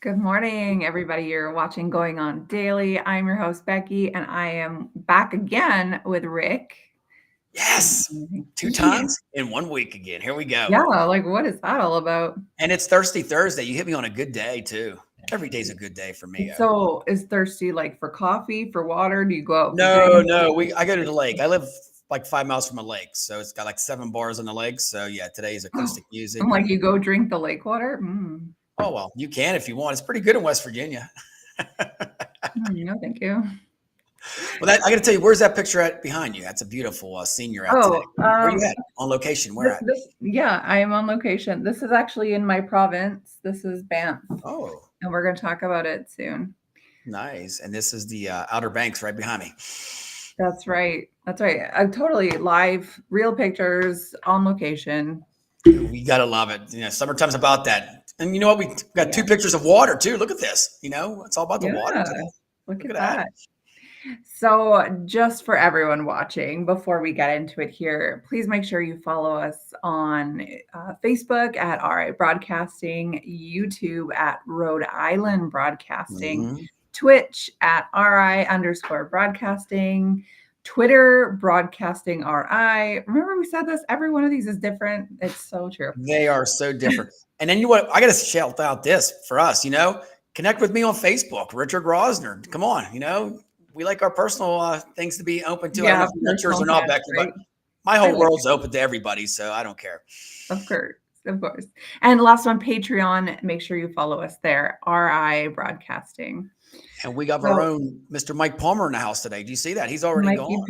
Good morning, everybody. You're watching Going On Daily. I'm your host, Becky, and I am back again with Rick. Yes, 2 times in 1 week again. Here we go. Yeah, like what is that all about? And it's Thirsty Thursday. You hit me on a good day too. Every day's a good day for me. So is thirsty like for coffee, for water? Do you go out for No, drinks? no, I go to the lake. I live like 5 miles from a lake, so it's got like 7 bars on the lake. So yeah, today is acoustic music. I'm like, you go drink the lake water? Mm. Oh well, you can if you want. It's pretty good in West Virginia. No, thank you. Well, I got to tell you, where's that picture at behind you? That's a beautiful scene you're at today. Where you at? On location? Where at? Yeah, I am on location. This is actually in my province. This is Banff. Oh, and we're going to talk about it soon. Nice. And this is the Outer Banks right behind me. That's right. That's right. Totally live, real pictures on location. We gotta love it. Summertime's about that. And you know what? We got 2 pictures of water too. Look at this. It's all about the water today. Look at that. So just for everyone watching, before we get into it here, please make sure you follow us on Facebook at RI Broadcasting, YouTube at Rhode Island Broadcasting, Twitch at RI_broadcasting, Twitter Broadcasting RI. Remember we said this? Every one of these is different. It's so true. They are so different. And then you know what? I got to shout out this for us, connect with me on Facebook, Richard Rosner. Come on, we like our personal things to be open to. Yeah, I don't know if that's yours or not, Becky, but my whole world's open to everybody, so I don't care. Of course. Of course. And last one, Patreon. Make sure you follow us there, RI Broadcasting. And we got our own Mr. Mike Palmer in the house today. Do you see that? He's already gone.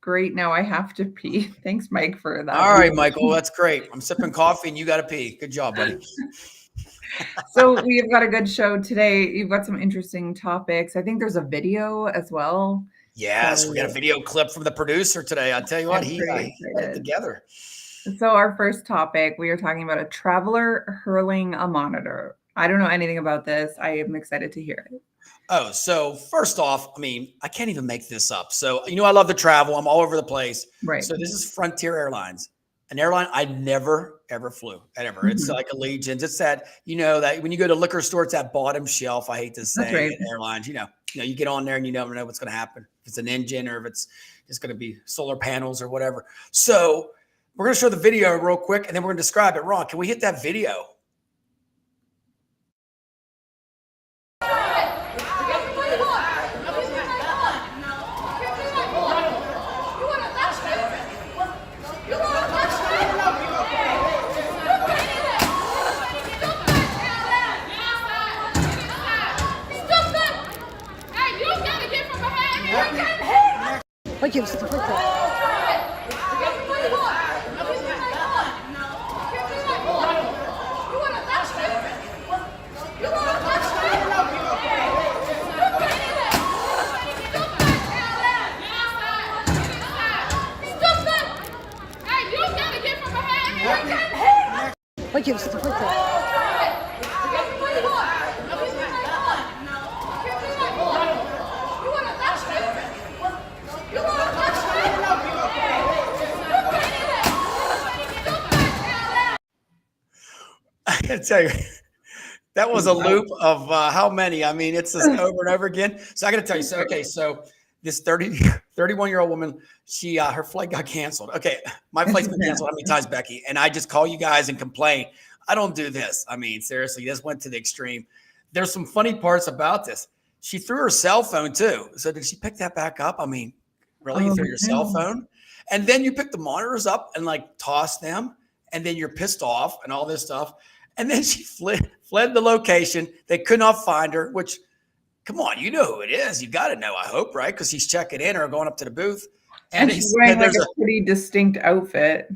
Great. Now I have to pee. Thanks, Mike, for that. All right, Michael. That's great. I'm sipping coffee and you got to pee. Good job, buddy. So we've got a good show today. You've got some interesting topics. I think there's a video as well. Yes, we got a video clip from the producer today. I'll tell you what, he got it together. So our first topic, we are talking about a traveler hurling a monitor. I don't know anything about this. I am excited to hear it. Oh, so first off, I can't even make this up. So, I love to travel. I'm all over the place. Right. So this is Frontier Airlines, an airline I never, ever flew, ever. It's like Allegiant. It's that, that when you go to liquor store, it's that bottom shelf. I hate to say airlines, you get on there and you never know what's going to happen. If it's an engine or if it's just going to be solar panels or whatever. So we're going to show the video real quick and then we're going to describe it. Ron, can we hit that video? I gotta tell you, that was a loop of how many? It's just over and over again. So I gotta tell you, so this 31-year-old woman, she her flight got canceled. Okay, my flight's been canceled how many times, Becky? And I just call you guys and complain. I don't do this. Seriously, this went to the extreme. There's some funny parts about this. She threw her cell phone too. So did she pick that back up? Really? You threw your cell phone? And then you pick the monitors up and toss them. And then you're pissed off and all this stuff. And then she fled the location. They could not find her, which, come on, you know who it is. You got to know, I hope, right? Because he's checking in or going up to the booth. And she's wearing a pretty distinct outfit.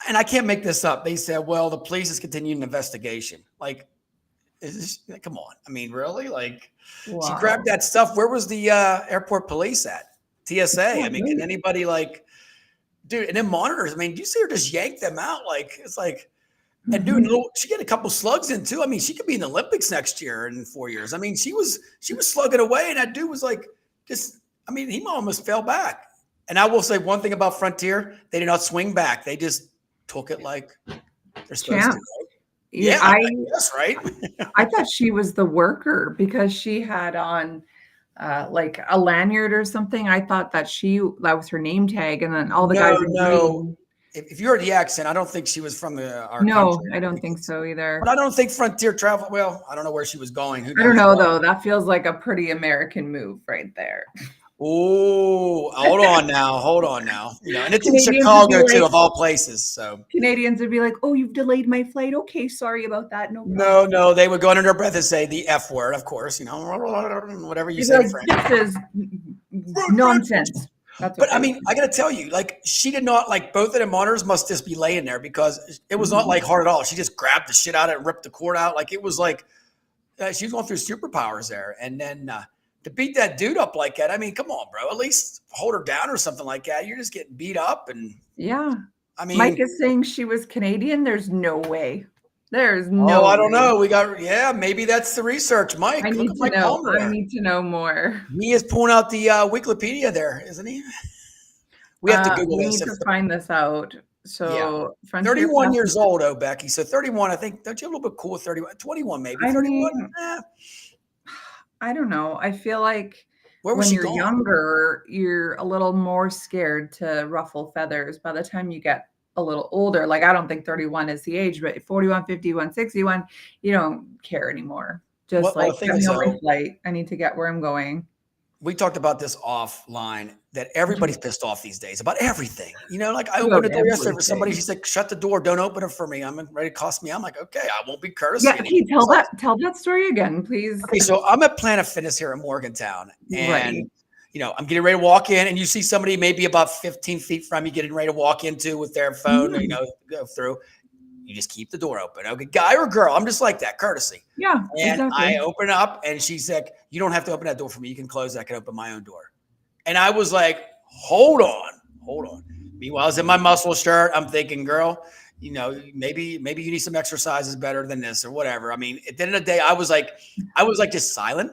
And I can't make this up. They said, well, the police is continuing an investigation. Come on. Really? She grabbed that stuff. Where was the airport police at? TSA. Can anybody dude, and then monitors. Do you see her just yank them out? And doing she get a couple slugs in too. She could be in the Olympics next year in 4 years. She was slugging away, and that dude was he almost fell back. And I will say one thing about Frontier: they did not swing back. They just took it like they're supposed to. Right? Yeah, Yeah, I guess, right? I thought she was the worker because she had on like a lanyard or something. I thought that that was her name tag, and then all the No, guys in no. green. If you heard the accent, I don't think she was from our No, country. I I don't think think it's, so but either. I don't think Frontier Travel. Well, I don't know where she was going. Who I don't knows? know though. That feels like a pretty American move right there. Oh, hold on now, hold on now. And it's in Canadians would be Chicago too, like, of all places. So "Oh, you've delayed my flight. Okay, sorry about that. No no, problem." no, they would go under their breath and say the F word, of course. Whatever you They'd be say in like, French. "This is nonsense." That's what But I they would mean, I got to tell you, like, she did not like both of the monitors must just be laying there because it was not Mhm. like hard at all. She just grabbed the shit out of it and ripped the cord out. Like, it was like she was going through superpowers there. And then to beat that dude up like that, I mean, come on, bro. At least hold her down or something like that. You're just getting beat up. And Yeah. I Mike mean, is saying she was Canadian. There's no way. There's oh, no I don't way. know. Yeah, maybe that's the research. I Mike, look need at to Mike know. Palmer I there. need to know more. He is pulling out the Wikipedia there, isn't he? We have to Google We this. need to find this out. Yeah. So Frontier 31 Pass, years old, oh, Becky. So 31, I think, don't you have a little bit cool 31, 21 maybe, I 31? mean, I don't know. I feel like Where was when she you're going? younger, you're a little more scared to ruffle feathers. By the time you get a little older, like I don't think 31 is the age, but 41, 51, 61, you don't care anymore. Just Well, like the thing get me is, on my though, flight. I need to get where I'm going. we talked about this offline that everybody's pissed off these days about everything. Like I About opened the door yesterday for somebody. everything. She's like, shut the door. Don't open it for me. I'm ready to cost me. I'm like, okay, I won't be courtesy Yeah, anymore. okay, It's like, tell that story again, please. okay, so I'm at Planet Fitness here in Morgantown, Right. and I'm getting ready to walk in, and you see somebody maybe about 15 feet from you getting ready to walk into with their phone, Mhm. go through. You just keep the door open. Okay, guy or girl, I'm just like that, courtesy. Yeah, And I exactly. open up, and she's like, "You don't have to open that door for me. You can close it. I can open my own door." And I was like, "Hold on, hold on." Meanwhile, I was in my muscle shirt. I'm thinking, girl, maybe you need some exercises better than this or whatever. I mean, at the end of the day, I was like just silent.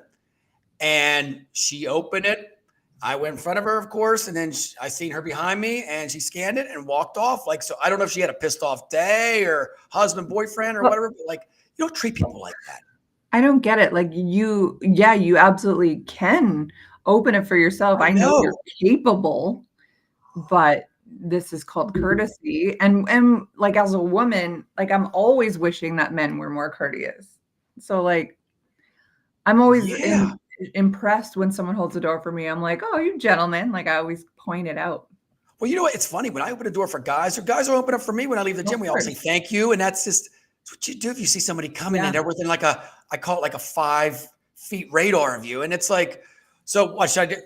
And she opened it. I went in front of her, of course, and then I seen her behind me, and she scanned it and walked off. Like, so I don't know if she had a pissed off day or husband, boyfriend, or Well, whatever. But like, you don't treat people like that. I don't get it. Like yeah, you absolutely can open it for yourself. I I know you're know. capable, but this is called courtesy. And like as a woman, like I'm always wishing that men were more courteous. So like I'm always Yeah. impressed when someone holds the door for me. I'm like, "Oh, you gentlemen." Like I always point it out. Well, you know what? It's funny when I open a door for guys, or guys will open up for me when I leave the Of gym. We all say course. thank you, and that's what you do if you see somebody coming Yeah. and they're within I call it like a 5 feet radar of you, and it's like, so what should I do?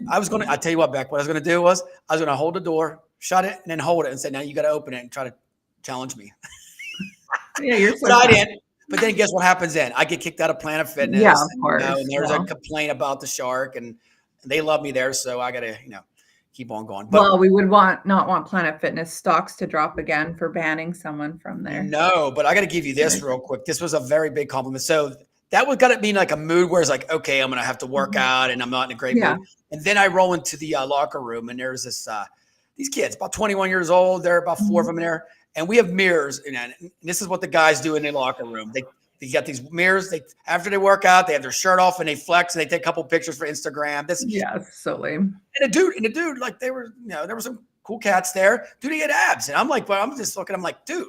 I tell you what, Beck, what I was gonna do was I was gonna hold the door, shut it, and then hold it, and say, now you got to open it and try to challenge me. Yeah, you're But so I tough. didn't. But then guess what happens then? I get kicked out of Planet Yeah, Fitness, of and course. there's a Well, complaint about the shark, and they love me there, so I gotta keep on going. But well, we would not want Planet Fitness stocks to drop again for banning someone from there. no, but I got to give you this real quick. This was a very big compliment. So that would got to be like a mood where it's like, okay, I'm gonna have to work Mhm. out, and I'm not in a great Yeah. mood. And then I roll into the locker room, and there's these kids, about 21 years old. There are about four of Mhm. them in there, and we have mirrors. And this is what the guys do in the locker room. They got these mirrors. They after they work out, they have their shirt off and they flex and they take a couple pictures for Instagram. Yeah, so lame. And the dude, like they were, there were some cool cats there. Dude, he had abs, and I'm like, well, I'm just looking. I'm like, dude,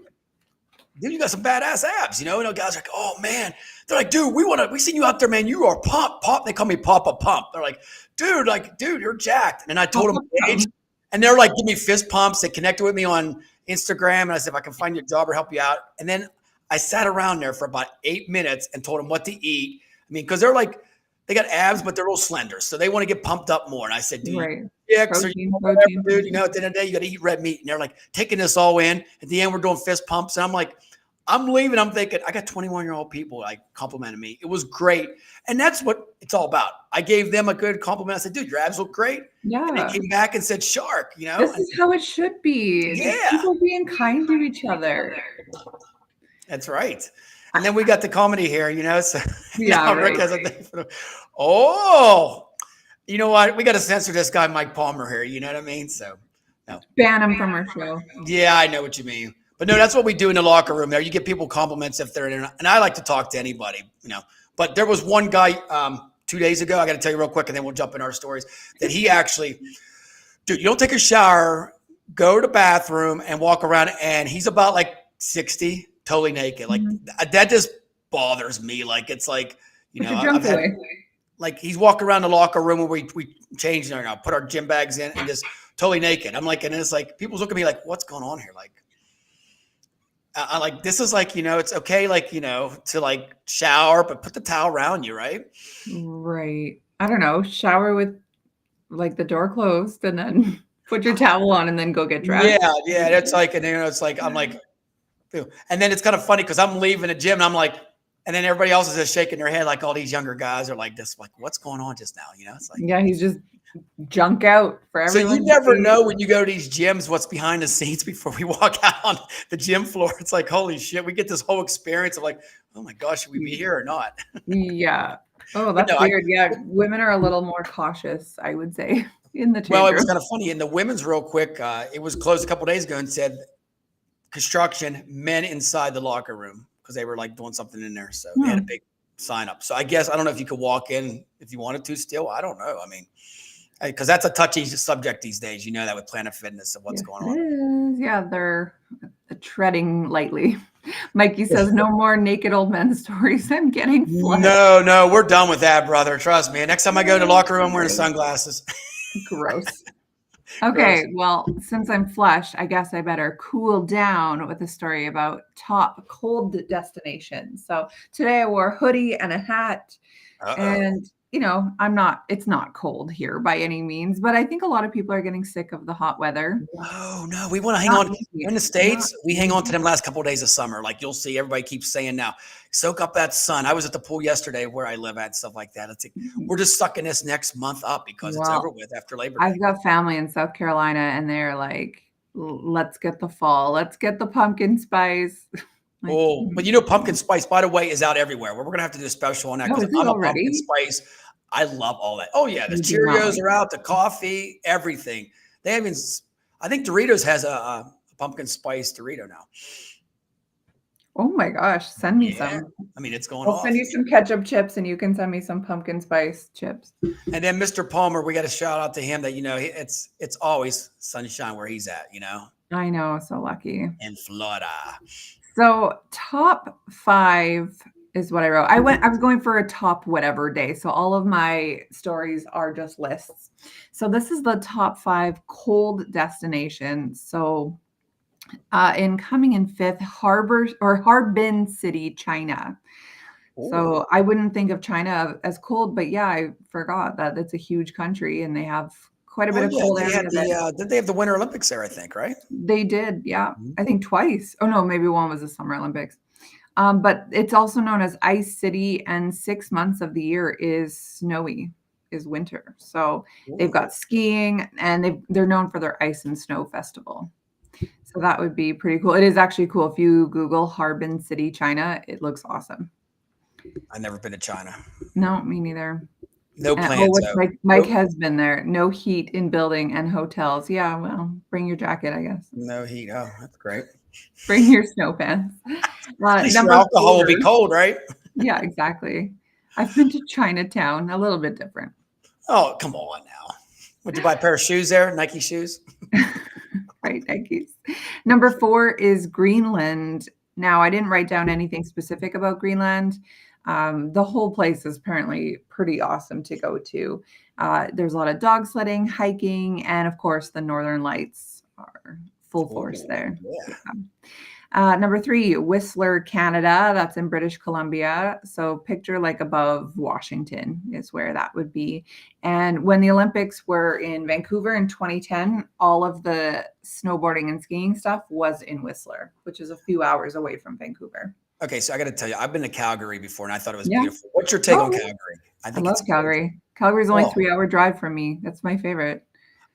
you got some badass abs. And the guys are like, oh man, they're like, dude, we seen you out there, man. You are pop. They call me Papa Pump. They're like, dude, you're jacked. And I told them my age, and they're like, give me fist pumps. They connected with me on Instagram, and I said, if I can find you a job or help you out. And then I sat around there for about 8 minutes and told them what to eat. I mean, because they're like, they got abs, but they're real slender, so they want to get pumped up more. And I said, do you Right. chicks or Protein, whatever, protein, dude? protein. At the end of the day, you got to eat red meat. And they're like taking this all in. At the end, we're doing fist pumps, and I'm like, I'm leaving. I'm thinking, I got 21-year-old people like complimenting me. It was great. And that's what it's all about. I gave them a good compliment. I said, dude, your abs look great. And they Yeah. came back and said, shark, This And is how it should be. Just yeah, people being kind to each other. that's right. And then we got the comedy here. So Yeah, now Rick right. has a thing for oh, you know what? We got to censor this guy, Mike Palmer here. You know what I mean? So, no. Ban him from our show. Yeah, I know what you mean. But no, that's what we do in the locker room there. You get people compliments if they're in, and I like to talk to anybody, But there was one guy 2 days ago, I got to tell you real quick, and then we'll jump in our stories, that he actually, dude, you don't take a shower, go to the bathroom and walk around, and he's about like 60, totally naked. Like that just bothers me. Like, it's like, Put your junk I've had, away. like, he's walking around the locker room where we change, put our gym bags in and just totally naked. I'm like, and it's like, people's looking at me like, what's going on here? Like, I like, this is like, it's okay, like, to like shower, but put the towel around you, right? Right. I don't know. Shower with like the door closed and then put your towel on and then go get dressed. Yeah. It's like, and it's like, I'm like, ew. And then it's kind of funny because I'm leaving the gym and I'm like, and then everybody else is just shaking their head. Like all these younger guys are like this, like, what's going on just now? It's like, yeah, he's just junk out for everyone. So you never know when you go to these gyms what's behind the scenes before we walk out on the gym floor. It's like, holy shit, we get this whole experience of like, oh my gosh, should we be here or not? Yeah. Oh, that's weird. Yeah, women are a little more cautious, I would say, in the change room. Well, it was kind of funny. In the women's, real quick, it was closed a couple of days ago and said construction, men inside the locker room because they were like doing something in there. So they had a big sign up. So I guess, I don't know if you could walk in if you wanted to still. I don't know. I mean, because that's a touchy subject these days, that with Planet Fitness and what's going on. Yeah, they're treading lightly. Mikey says, no more naked old men stories. I'm getting flushed. No, we're done with that, brother. Trust me. Next time I go to the locker room, I'm wearing sunglasses. Gross. Okay, well, since I'm flushed, I guess I better cool down with a story about top cold destinations. So today I wore a hoodie and a hat. And it's not cold here by any means, but I think a lot of people are getting sick of the hot weather. No, we want to hang on. In the States, we hang on to them last couple of days of summer. Like you'll see, everybody keeps saying now, soak up that sun. I was at the pool yesterday where I live at, stuff like that. It's like, we're just sucking this next month up because it's over with after Labor Day. I've got family in South Carolina and they're like, let's get the fall. Let's get the pumpkin spice. But pumpkin spice, by the way, is out everywhere. We're going to have to do a special on that because I'm a pumpkin spice. I love all that. Oh, yeah. The Cheerios are out, the coffee, everything. They haven't, I think Doritos has a pumpkin spice Dorito now. Oh my gosh. Send me some. I mean, it's going off. I'll send you some ketchup chips and you can send me some pumpkin spice chips. And then Mr. Palmer, we got to shout out to him that, it's always sunshine where he's at, I know. So lucky. In Florida. So top 5 is what I wrote. I was going for a top whatever day. So all of my stories are just lists. So this is the top 5 cold destinations. So coming in 5th, Harbin City, China. Ooh. So I wouldn't think of China as cold, but yeah, I forgot that it's a huge country and they have quite a bit of cold area. Did they have the Winter Olympics there, I think, right? They did, yeah. I think twice. Oh no, maybe one was the Summer Olympics. But it's also known as Ice City, and 6 months of the year is snowy, is winter. So they've got skiing, and they're known for their ice and snow festival. So that would be pretty cool. It is actually cool. If you Google Harbin City, China, it looks awesome. I've never been to China. No, me neither. No plans. Mike has been there. No heat in building and hotels. Yeah, well, bring your jacket, I guess. No heat. Oh, that's great. Bring your snow pants. Your alcohol will be cold, right? Yeah, exactly. I've been to Chinatown. A little bit different. Oh, come on now. Would you buy a pair of shoes there? Nike shoes? Right, Nikes. Number 4 is Greenland. Now, I didn't write down anything specific about Greenland. The whole place is apparently pretty awesome to go to. There's a lot of dog sledding, hiking, and of course, the Northern Lights are full force there. Yeah. Number 3, Whistler, Canada. That's in British Columbia. So picture like above Washington is where that would be. And when the Olympics were in Vancouver in 2010, all of the snowboarding and skiing stuff was in Whistler, which is a few hours away from Vancouver. Okay, so I got to tell you, I've been to Calgary before, and I thought it was beautiful. What's your take on Calgary? I love Calgary. Calgary's only 3-hour drive from me. That's my favorite.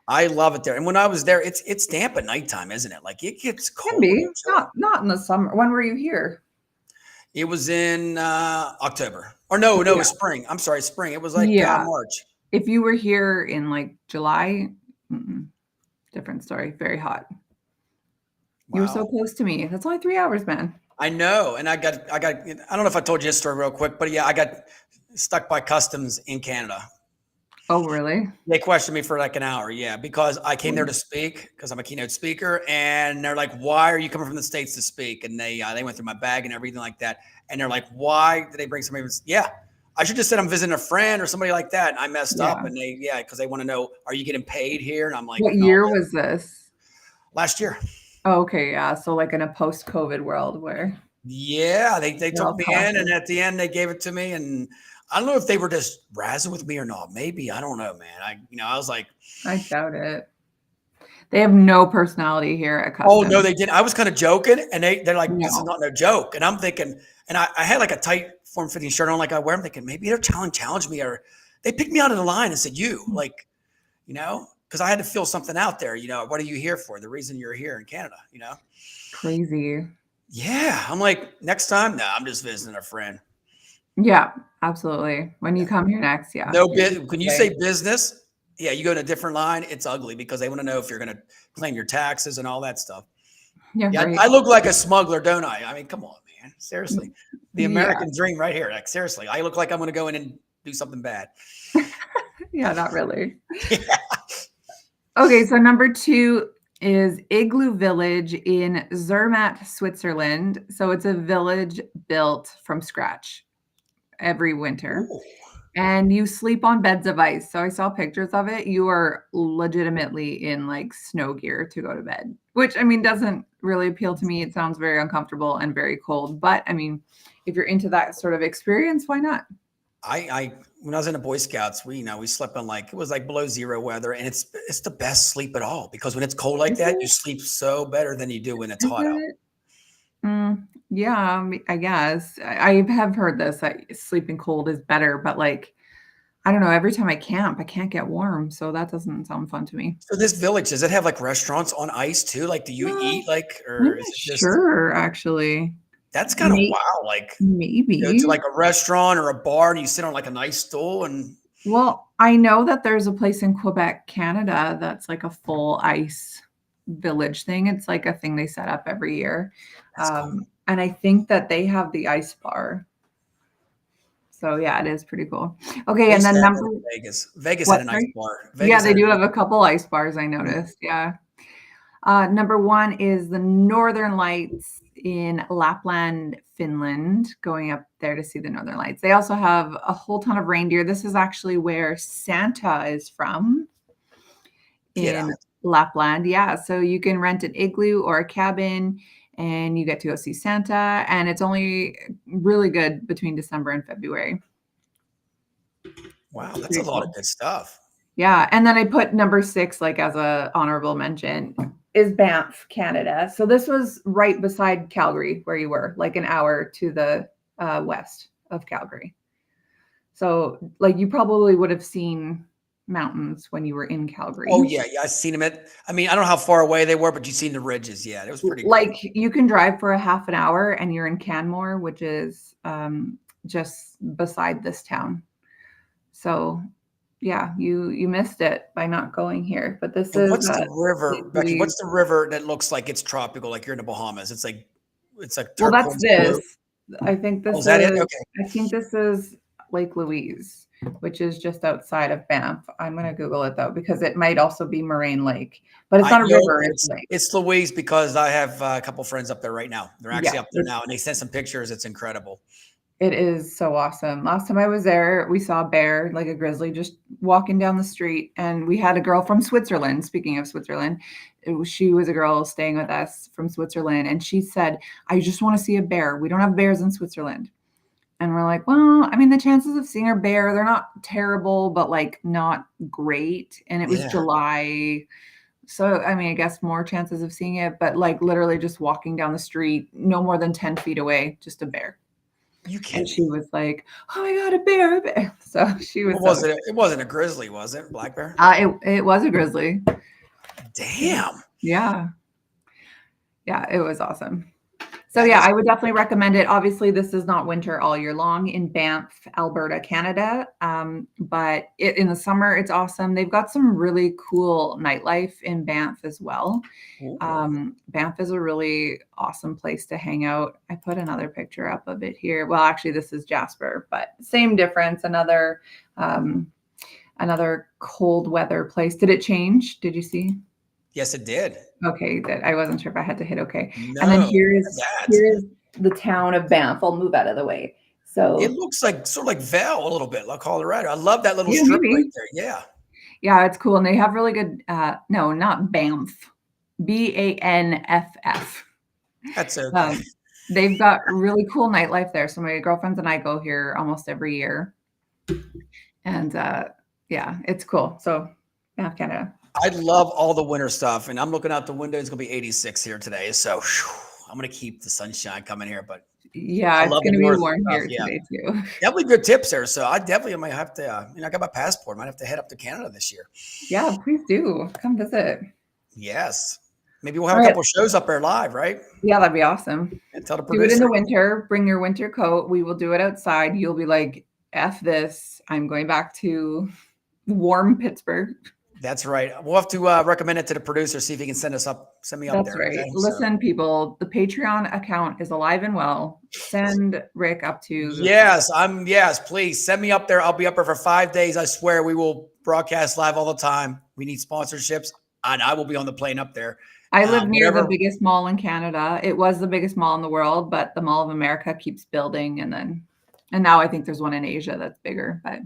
I love it there. And when I was there, it's damp at nighttime, isn't it? Like it gets cold. Can be. Not in the summer. When were you here? It was in October. Or no, it was spring. I'm sorry, spring. It was like March. If you were here in like July, different story. Very hot. You were so Wow. close to me. That's only 3 hours, man. I know. And I don't know if I told you this story real quick, but yeah, I got stuck by customs in Canada. Oh, really? They questioned me for like an hour. Yeah. Because I came there Ooh. to speak because I'm a keynote speaker. And they're like, why are you coming from the States to speak? And they went through my bag and everything like that. And they're like, why did they bring somebody? Yeah. I should just said I'm visiting a friend or somebody like that. And I messed up. Yeah. And because they want to know, are you getting paid here? And I'm like, What no, year was this? last year. Oh, okay, yeah. So like in a post-COVID world where Yeah, they you're took all me in, and cautious. at the end they gave it to me, and I don't know if they were just razzing with me or not. Maybe I don't know, man. I was like, I doubt it. They have no personality here at oh no, Customs. they didn't. I was kind of joking, and they're like, this is No, not no joke, and I'm thinking, and I had like a tight form fitting shirt on, like I wear. I'm thinking maybe they're challenge me, or they picked me out of the line and said, you like, because I had to fill something out there. What are you here for? The reason you're here in Canada. crazy. Yeah, I'm like, next time, no, I'm just visiting a friend. Yeah, absolutely. When you come here next, yeah, No you're bit. good to When you say stay. business, yeah, you go to a different line. It's ugly because they want to know if you're going to claim your taxes and all that stuff. Yeah, Yeah, right. I look like a smuggler, don't I? I mean, come on, man. Seriously, the Yeah, American dream right here. Like seriously, I look like I'm going to go in and do something bad. yeah, not really. Yeah. Okay, so number 2 is Igloo Village in Zermatt, Switzerland. So it's a village built from scratch every winter. Ooh. And you sleep on beds of ice. So I saw pictures of it. You are legitimately in like snow gear to go to bed, which I mean doesn't really appeal to me. It sounds very uncomfortable and very cold. But I mean, if you're into that sort of experience, why not? I when I was in the Boy Scouts, we slept on like it was like below zero weather, and it's the best sleep at all because when it's cold like Is that, you it? sleep so better than you do when it's Is hot out. it? Yeah, I guess. I have heard this that sleeping cold is better, but like I don't know. Every time I camp, I can't get warm, so that doesn't sound fun to me. So this village, does it have like restaurants on ice too? Like, do you Uh, eat like, I'm or is not it just sure, actually. that's kind of May wow? Like, you go to maybe. like a restaurant or a bar and you sit on like a nice stool and Well, I know that there's a place in Quebec, Canada, that's like a full ice village thing. It's like a thing they set up every year. that's cool. And I think that they have the ice bar. So yeah, it is pretty cool. Okay, They and used to then have that number in Vegas. Vegas had what, a nice sorry? bar. Yeah, Vegas they had a do nice have a couple ice bars, I bar. noticed. Yeah. Number 1 is the Northern Lights in Lapland, Finland, going up there to see the Northern Lights. They also have a whole ton of reindeer. This is actually where Santa is from Get out. in Lapland. Yeah, so you can rent an igloo or a cabin and you get to go see Santa, and it's only really good between December and February. Wow, It's that's a pretty lot of cool. good stuff. Yeah, and then I put number 6, like, as a honorable mention, is Banff, Canada. So this was right beside Calgary, where you were, like, an hour to the, west of Calgary. So, like, you probably would have seen mountains when you were in Oh Calgary. yeah, yeah. I seen them I mean, I don't know how far away they were, but you seen the ridges. Yeah, it was pretty cool. Like, you can drive for a half an hour, and you're in Canmore, which is, just beside this town. So, yeah, you missed it by not going here, but this And is, what's the river, Lake Becky? What's Louise. the river that looks like it's tropical, like you're in the Bahamas? It's like Well, that's turquoise blue. this. I think Oh, is this that it? is Okay. I think this is Lake Louise, which is just outside of Banff. I'm gonna Google it though, because it might also be Moraine Lake, but it's I not a know river, it's a it's lake. it's Louise because I have a couple friends up there right now. They're actually Yeah, up there now, and they sent some pictures. It's incredible. it is so awesome. Last time I was there, we saw a bear, like a grizzly, just walking down the street, and we had a girl from Switzerland. Speaking of Switzerland, she was a girl staying with us from Switzerland, and she said, "I just want to see a bear. We don't have bears in Switzerland." And we're like, well, I mean, the chances of seeing a bear, they're not terrible, but like not great. And it was Yeah, July. So, I mean, I guess more chances of seeing it, but like literally just walking down the street, no more than 10 feet away, just a bear. you And kidding she me? was like, oh my God, a bear, a bear. So she was What so was excited. it? It wasn't a grizzly, was it? Black bear? It was a grizzly. Damn. Yeah. Yeah. It was awesome. So That yeah, is I would definitely recommend it. Obviously, this is not winter all year long in Banff, Alberta, Canada. But in the summer, it's awesome. They've got some really cool nightlife in Banff as well. cool. Banff is a really awesome place to hang out. I put another picture up of it here. Well, actually, this is Jasper, but same difference. Another cold weather place. Did it change? Did you see? Yes, it did. Okay, that I wasn't sure if I had to hit okay. And then No, look at that. here is the town of Banff. I'll move out of the way. It So looks like sort of like Vail a little bit, like Colorado. I love that little yeah, strip right maybe. there. Yeah, Yeah, it's cool. And they have really good no, not Banff. Banff. that's okay. Um, they've got really cool nightlife there. So my girlfriends and I go here almost every year. And yeah, it's cool. So Banff, Canada. I love all the winter stuff, and I'm looking out the window. It's gonna be 86 here today, so whew, I'm gonna keep the sunshine coming here. But Yeah, I it's love the gonna be north warm stuff. here Yeah, today too. definitely good tips there. So I definitely might have to. I got my passport. Might have to head up to Canada this year. Yeah, please do. Come visit. Yes, maybe we'll have All a right. couple of shows up there live, right? Yeah, that'd be awesome. And tell the Do it in the producer. winter. Bring your winter coat. We will do it outside. You'll be like, F this. I'm going back to warm Pittsburgh. That's right. We'll have to recommend it to the producer, see if he can send me up That's there. right. Okay. So Listen, people, the Patreon account is alive and well. Send Rick up to yes, please send me up there. I'll be up there for 5 days. I swear we will broadcast live all the time. We need sponsorships, and I will be on the plane up there. I live near the Whatever. biggest mall in Canada. It was the biggest mall in the world, but the Mall of America keeps building and now I think there's one in Asia that's bigger. But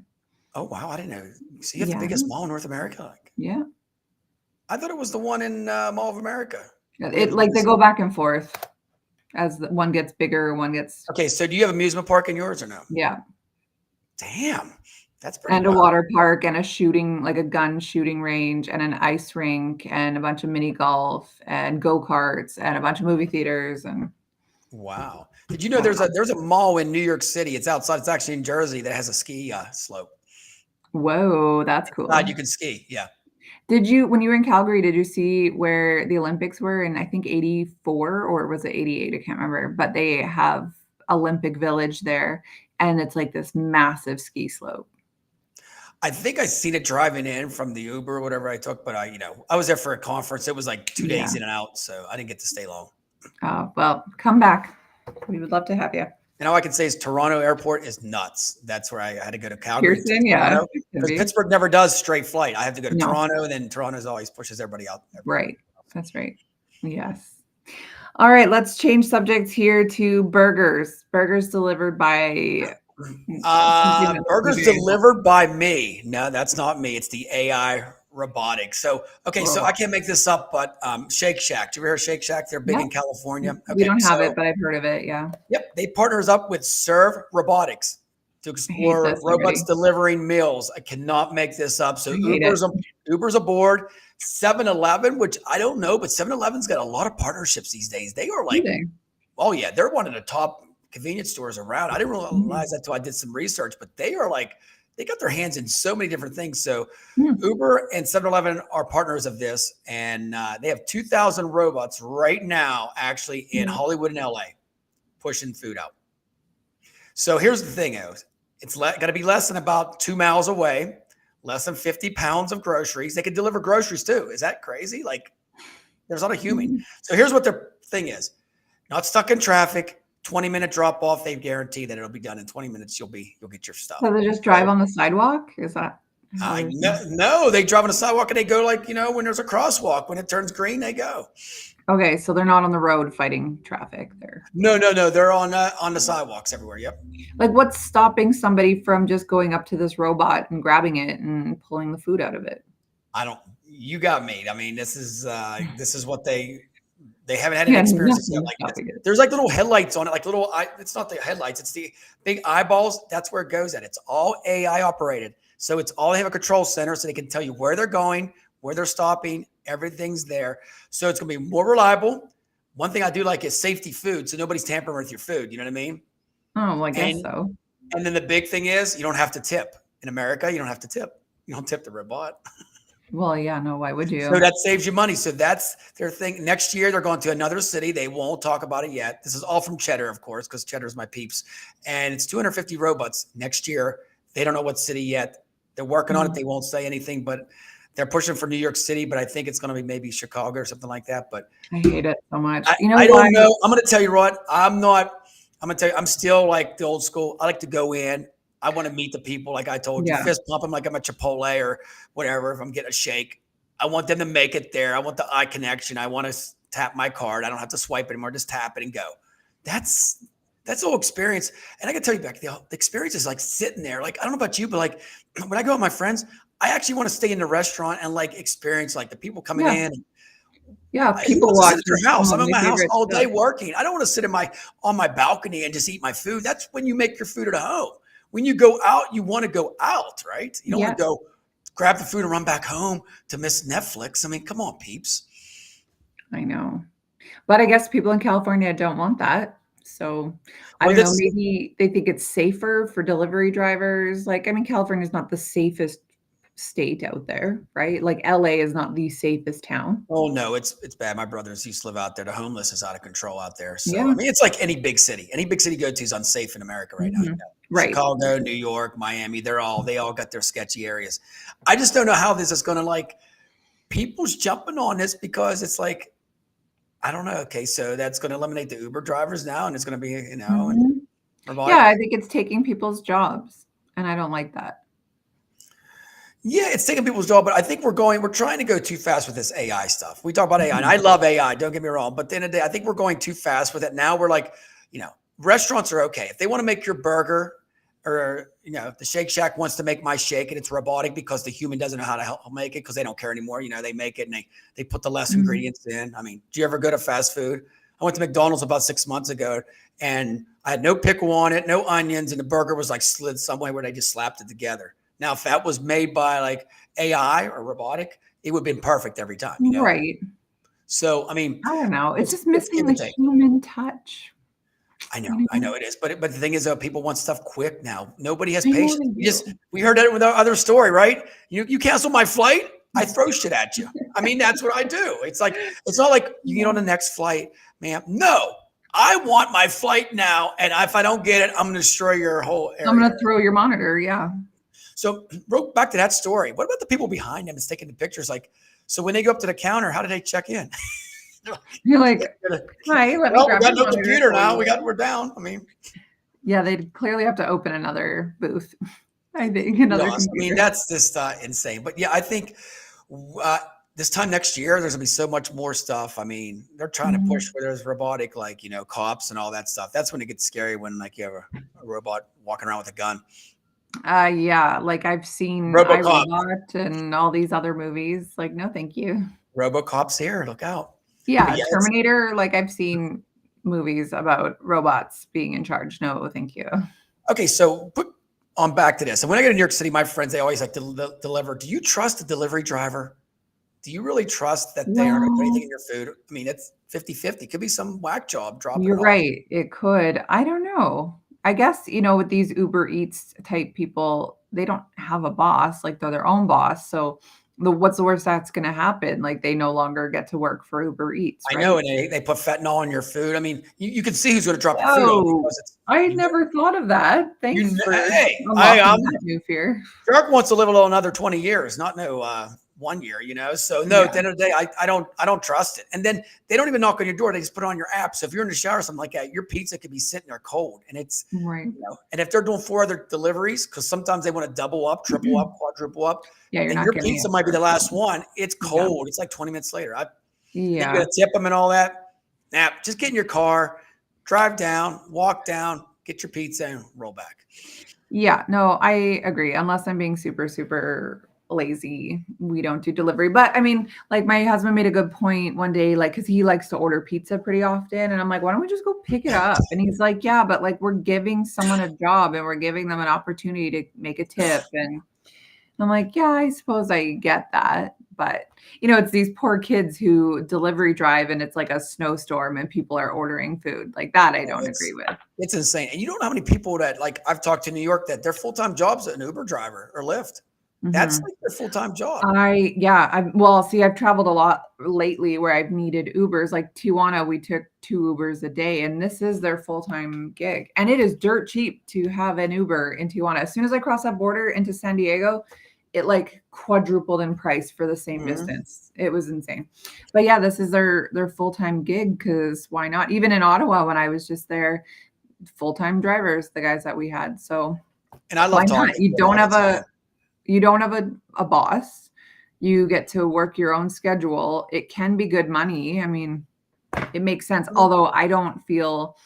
Oh wow, I didn't know. So you have the yeah. biggest mall in North America? Like, Yeah. I thought it was the one in Mall of America. They have It the like they biggest. go back and forth as one gets bigger, one gets Okay, so do you have amusement park in yours or no? yeah. Damn, that's pretty And a wild. water park and a shooting like a gun shooting range and an ice rink and a bunch of mini golf and go-karts and a bunch of movie theaters and Wow. Did you know there's a mall in New York City? It's outside. It's actually in Jersey that has a ski slope. whoa, that's Inside cool. you can ski. Yeah. Did you when you were in Calgary, did you see where the Olympics were in I think 84 or was it 88? I can't remember, but they have Olympic Village there and it's like this massive ski slope. I think I seen it driving in from the Uber or whatever I took, but I was there for a conference. It was like 2 days Yeah. in and out, so I didn't get to stay long. Well, come back. We would love to have you. And all I can say is Toronto Airport is nuts. That's where I had to go to Calgary to Pearson, yeah. Toronto because Pittsburgh never does straight flight. I have to go to No. Toronto, and then Toronto's always pushes everybody out. Right. That's right. Yes. All right, let's change subjects here to burgers. Burgers delivered by Burgers delivered by me. No, that's not me. It's the AI robotics. So, okay, so I can't make this up, but Shake Shack. Do you ever hear of Shake Shack? They're big in California. We Okay, don't have so it, but I've heard of it. Yeah. yep, they partners up with Serve Robotics to I hate explore this robots already. delivering meals. I cannot make this up. So I hate it. Uber's aboard. 7-Eleven, which I don't know, but 7-Eleven's got a lot of partnerships these days. They are like, Amazing. oh yeah, they're one of the top convenience stores around. I didn't realize that until I did some research, but they are like, they got their hands in so many different things. So Uber and 7-Eleven are partners of this, and they have 2,000 robots right now actually in Hollywood and LA pushing food out. So here's the thing, it's got to be less than about 2 miles away, less than 50 pounds of groceries. They can deliver groceries too. Is that crazy? Like there's not a human. So here's what their thing is. Not stuck in traffic, 20-minute drop off. They guarantee that it'll be done in 20 minutes. You'll get your stuff. So they just drive on the sidewalk? Is that? No, they drive on the sidewalk and they go like, when there's a crosswalk, when it turns green, they go. Okay, so they're not on the road fighting traffic there. No. They're on the sidewalks everywhere. Yep. Like what's stopping somebody from just going up to this robot and grabbing it and pulling the food out of it? You got me. I mean, this is what they haven't had any experience yet. Like there's like little headlights on it, like little, it's not the headlights, it's the big eyeballs. That's where it goes at. It's all AI operated. So they have a control center so they can tell you where they're going, where they're stopping, everything's there. So it's going to be more reliable. One thing I do like is safety food. So nobody's tampering with your food. You know what I mean? Oh, well, I guess so. And then the big thing is you don't have to tip. In America, you don't have to tip. You don't tip the robot. Well, yeah, no, why would So you? that saves you money. So that's their thing. Next year, they're going to another city. They won't talk about it yet. This is all from Cheddar, of course, because Cheddar's my peeps. And it's 250 robots next year. They don't know what city yet. They're working on it. Mm, They won't say anything, but they're pushing for New York City. But I think it's going to be maybe Chicago or something like that. But I hate it so much. I, You know I why? don't know. I'm going to tell you what. I'm not. I'm going to tell you. I'm still like the old school. I like to go in. I want to meet the people, like I told you, Yeah, fist pump them like I'm a Chipotle or whatever. If I'm getting a shake, I want them to make it there. I want the eye connection. I want to tap my card. I don't have to swipe anymore. Just tap it and go. That's that's all experience. And I can tell you back, the experience is like sitting there. Like I don't know about you, but like when I go with my friends, I actually want to stay in the restaurant and like experience like the people coming yeah, in. yeah. Who People wants to sit watch at is their house? some I'm of in my my house favorite all day stuff. working. I don't want to sit in my on my balcony and just eat my food. That's when you make your food at home. When you go out, you want to go out, right? You don't want Yeah, to go grab the food and run back home to miss Netflix. I mean, come on, peeps. I know. But I guess people in California don't want that. So I Well, don't know, this maybe they think it's safer for delivery drivers. Like, I mean, California is not the safest state out there, right? Like LA is not the safest town. Oh no, it's bad. My brothers used to live out there. The homeless is out of control out there. So I Yeah. mean, it's like any big city. Any big city you go to is unsafe in America right now. You Mhm. know, Right. Chicago, New York, Miami. They all got their sketchy areas. I just don't know how this is going to like. People's jumping on this because it's like I don't know. Okay, so that's going to eliminate the Uber drivers now, and it's going to be and Mhm. Yeah, robotic. I think it's taking people's jobs, and I don't like that. Yeah, it's taking people's job, but I think we're trying to go too fast with this AI stuff. We talk about AI, and Mhm. I love AI. Don't get me wrong, but at the end of the day, I think we're going too fast with it. Now we're like, restaurants are okay if they want to make your burger, or the Shake Shack wants to make my shake, and it's robotic because the human doesn't know how to help make it because they don't care anymore. They make it and they put the less Mhm. ingredients in. I mean, do you ever go to fast food? I went to McDonald's about 6 months ago, and I had no pickle on it, no onions, and the burger was like slid some way where they just slapped it together. Now, if that was made by like AI or robotic, it would have been perfect every time. Right. So, I mean, I don't know. It's just it's missing give the and take. human touch, you I know? know it is, but the thing is, though, people want stuff quick now. Nobody has I know patience. they do. We heard that with our other story, right? You cancel my flight, I throw shit at you. I mean, that's what I do. It's not like you get on the Yeah. next flight, ma'am. No, I want my flight now, and if I don't get it, I'm going to destroy your whole I'm area. gonna throw your monitor, yeah. So, back to that story. What about the people behind them that's taking the pictures? Like, so when they go up to the counter, how do they check in? You're like, "Hi, let me Well, we grab got your no monitor computer for now. you." We're down. I mean, Yeah, they'd clearly have to open another booth, I think, be another honest. I mean, computer. that's just insane. But yeah, I think uh, this time next year, there's gonna be so much more stuff. I mean, they're trying to push Mhm. where there's robotic, like cops and all that stuff. That's when it gets scary when like you have a robot walking around with a gun. Yeah, like, I've seen I, RoboCop, Robot and all these other movies, like, no, thank you. RoboCop's here. Look out. But Yeah, yeah, it's Terminator, like, I've seen movies about robots being in charge. No, thank you. okay. So put on back to this. And when I go to New York City, my friends they always like to deliver. Do you trust a delivery driver? Do you really trust that they aren't going to put anything Well, in your food? I mean, it's 50-50. Could be some whack job dropping you're it off. right, it could. I don't know. I guess, with these Uber Eats type people, they don't have a boss, like, they're their own boss, so what's the worst that's gonna happen? Like, they no longer get to work for Uber Eats, I know, right? and they put fentanyl in your food. I mean, you can see who's going to drop your food off Oh, because it's I you know never thought of that. Thanks for hey, unlocking that new fear. Shark wants to live another 20 years, not no 1 year. So no, at the Yeah, end of the day, I don't trust it. And then they don't even knock on your door; they just put it on your app. So if you're in the shower or something like that, your pizza could be sitting there cold, and it's right. and if they're doing 4 other deliveries, because sometimes they want to double up, triple up, quadruple up, Yeah, you're and not your getting pizza it might be for the so last one. It's yeah, cold. It's like 20 minutes later. And then you yeah. got to tip them and all that. Now, just get in your car, drive down, walk down, get your pizza, and roll back. Yeah, no, I agree. Unless I'm being super, super lazy, we don't do delivery. But I mean, like my husband made a good point one day, like, because he likes to order pizza pretty often. And I'm like, why don't we just go pick it up? And he's like, yeah, but like we're giving someone a job and we're giving them an opportunity to make a tip. And I'm like, yeah, I suppose I get that. But it's these poor kids who delivery drive and it's like a snowstorm and people are ordering food. Like that I don't agree It's with. it's insane. And you don't know how many people that like I've talked to in New York that their full time jobs an Uber driver or Lyft. That's Mhm. like their full-time job. Well, see, I've traveled a lot lately where I've needed Ubers. Like Tijuana, we took 2 Ubers a day, and this is their full-time gig. And it is dirt cheap to have an Uber in Tijuana. As soon as I crossed that border into San Diego, it like quadrupled in price for the same Mhm. distance. It was insane. But yeah, this is their full-time gig because why not? Even in Ottawa, when I was just there, full-time drivers, the guys that we had. So And I why love not? talking to them all the time. You don't have a boss. You get to work your own schedule. It can be good money. I mean, it makes sense. Although I don't feel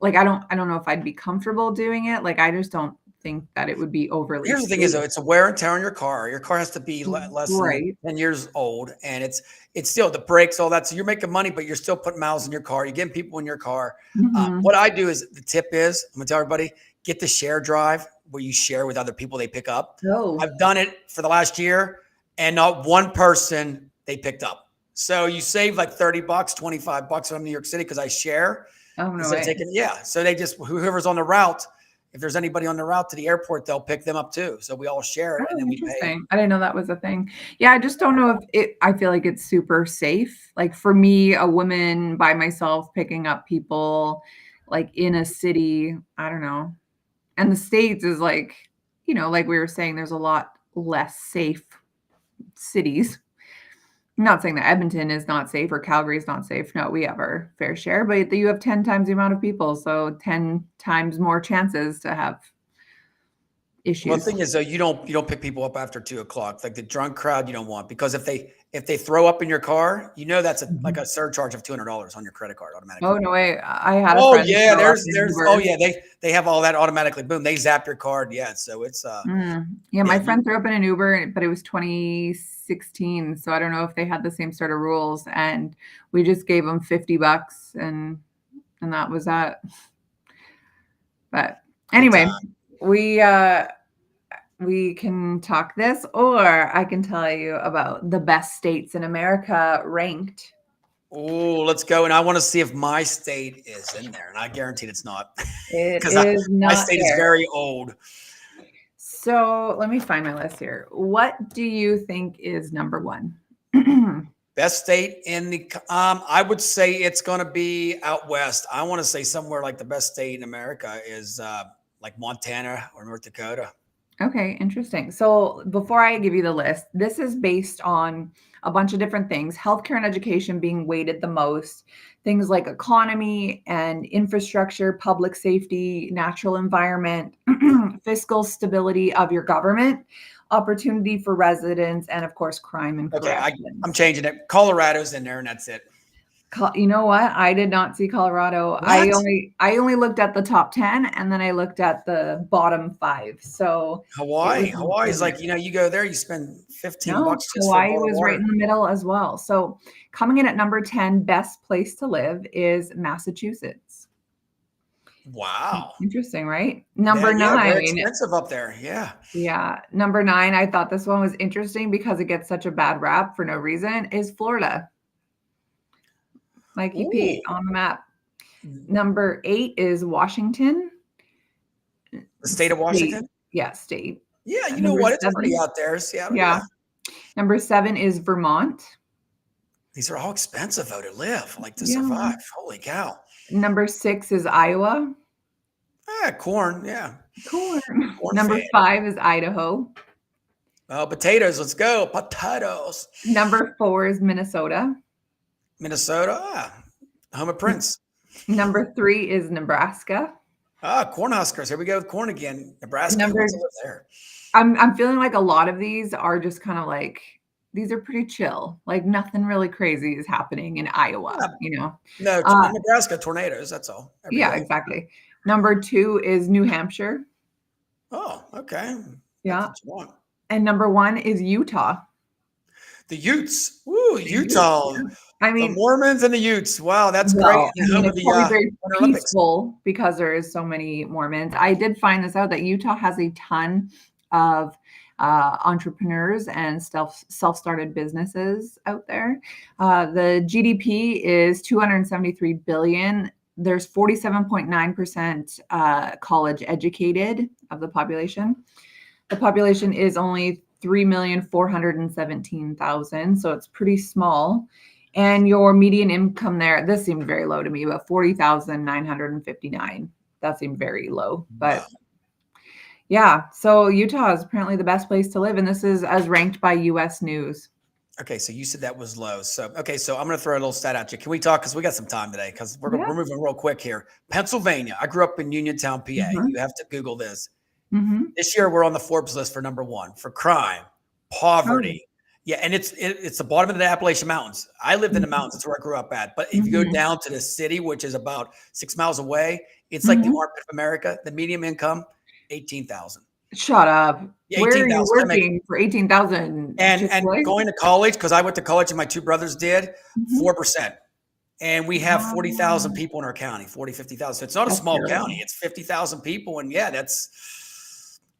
like I don't know if I'd be comfortable doing it. Like I just don't think that it would be overly Here's the thing is, safe. though, it's a wear and tear on your car. Your car has to be less than Right. 10 years old, and it's still the brakes, all that. So you're making money, but you're still putting miles in your car. You're getting people in your car. Mhm. What I do is the tip is I'm gonna tell everybody get the share drive where you share with other people they pick up. Oh. I've done it for the last year, and not one person they picked up. So you save like $30, $25 from New York City because I share Oh, no instead of way. taking, yeah. So they just whoever's on the route, if there's anybody on the route to the airport, they'll pick them up too. So we all share it and Oh, then we pay. interesting. I didn't know that was a thing. Yeah, I just don't know if I feel like it's super safe. Like for me, a woman by myself picking up people like in a city, I don't know. And the States is like, like we were saying, there's a lot less safe cities. I'm not saying that Edmonton is not safe or Calgary is not safe. No, we have our fair share, but you have 10 times the amount of people. So 10 times more chances to have Well, the issues. thing is though, you don't pick people up after 2 o'clock. Like the drunk crowd, you don't want because if they throw up in your car, that's like Mhm. a surcharge of $200 on your credit card Oh, automatically. no way. I had a Oh friend yeah, throw up in there's oh Uber. yeah, they have all that automatically. Boom, they zap your card. Yeah, so it's Yeah, yeah, my friend threw up in an Uber, but it was 2016, so I don't know if they had the same sort of rules, and we just gave them $50 and that was that. But good anyway, time. we can talk this, or I can tell you about the best states in America ranked. Oh, let's go. And I want to see if my state is in there. And I guarantee it's not It because is my not state is there. very old. So let me find my list here. What do you think is number one? Best state in the, I would say it's going to be out west. I want to say somewhere like the best state in America is like Montana or North Dakota. Okay, interesting. So before I give you the list, this is based on a bunch of different things, healthcare and education being weighted the most, things like economy and infrastructure, public safety, natural environment, fiscal stability of your government, opportunity for residents, and of course, crime and Okay, I'm corrections. changing it. Colorado's in there, and that's it. You know what? I did not see Colorado. I What? only I only looked at the top 10 and then I looked at the bottom 5. So it Hawaii. wasn't Hawaii's in like, there. you go there, you spend 15 No, bucks just for a Hawaii bottle of was right water. in the middle as well. So coming in at number 10, best place to live is Massachusetts. Wow. Interesting, right? Yeah, Number yeah, very 9. expensive up there. Yeah. Yeah, number 9, I thought this one was interesting because it gets such a bad rap for no reason, is Florida. Mikey Ooh. Pete on the map. Number 8 is Washington The state of State. Washington? Yeah, state. Yeah, you know Number what? It's pretty 7, out there. Seattle, yeah. yeah. Number 7 is Vermont. These are all expensive though to live, like to Yeah. survive. Holy cow. Number 6 is Iowa. Corn. Yeah. Corn. Corn Number fan. 5 is Idaho. Oh, potatoes. Let's go. Potatoes. Number 4 is Minnesota. Minnesota. Home of N Prince. Number 3 is Nebraska. Cornhuskers. Here we go with corn again. Nebraska. Who wants Number to live there? I'm feeling like a lot of these are just kinda like these are pretty chill, like nothing really crazy is happening in Iowa, Yeah, you know? no, Uh, Nebraska tornadoes. That's all. Every yeah, day. exactly. Number 2 is New Hampshire. Oh, okay. That's Yeah, what you want. and number 1 is Utah. The Utes. Woo, The Utes, Utah. yeah. I The mean, Mormons and the Utes. Wow, that's great. well, I Home mean, of it's the probably very Winter Olympics. peaceful because there is so many Mormons. I did find this out that Utah has a ton of entrepreneurs and self-started businesses out there. The GDP is 273 billion. There's 47.9% college educated of the population. The population is only 3,417,000. So it's pretty small. And your median income there, this seemed very low to me, but 40,959. That seemed very low. But yeah, so Utah is apparently the best place to live. And this is as ranked by US News. Okay, so you said that was low. So okay, so I'm going to throw a little stat at you. Can we talk? Because we got some time today. Because we're moving real quick here. Pennsylvania. I grew up in Uniontown, PA. You have to Google this. This year we're on the Forbes list for #1 for crime, poverty. Yeah, and it's the bottom of the Appalachian Mountains. I lived in the mountains. That's where I grew up at. But if you go down to the city, which is about 6 miles away, it's like the armpit of America. The median income, 18,000. Shut up. Yeah, where are you working for 18,000? And going to college, because I went to college and my two brothers did, 4%. And we have 40,000 people in our county, 40, 50,000. So it's not a small county. It's 50,000 people. And yeah,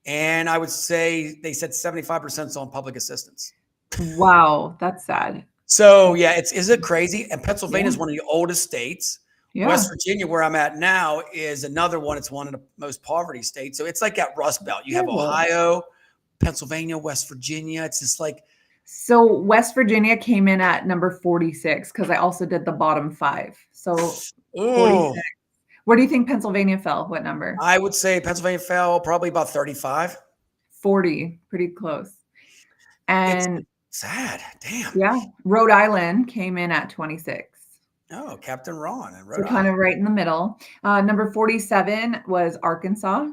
and I would say they said 75% is on public assistance. Wow, that's sad. So yeah, is it crazy? And Pennsylvania is one of the oldest states. Yeah. West Virginia, where I'm at now, is another one. It's one of the most poverty states. So it's like that Rust Belt. You have Ohio, Pennsylvania, West Virginia. It's just like. So West Virginia came in at number 46 because I also did the bottom 5. So 46. Where do you think Pennsylvania fell? What number? I would say Pennsylvania fell probably about 35. 40, pretty close. And it's sad. Damn. Yeah. Rhode Island came in at 26. Oh, Captain Ron and Rhode Island. Kind of right in the middle. Number 47 was Arkansas.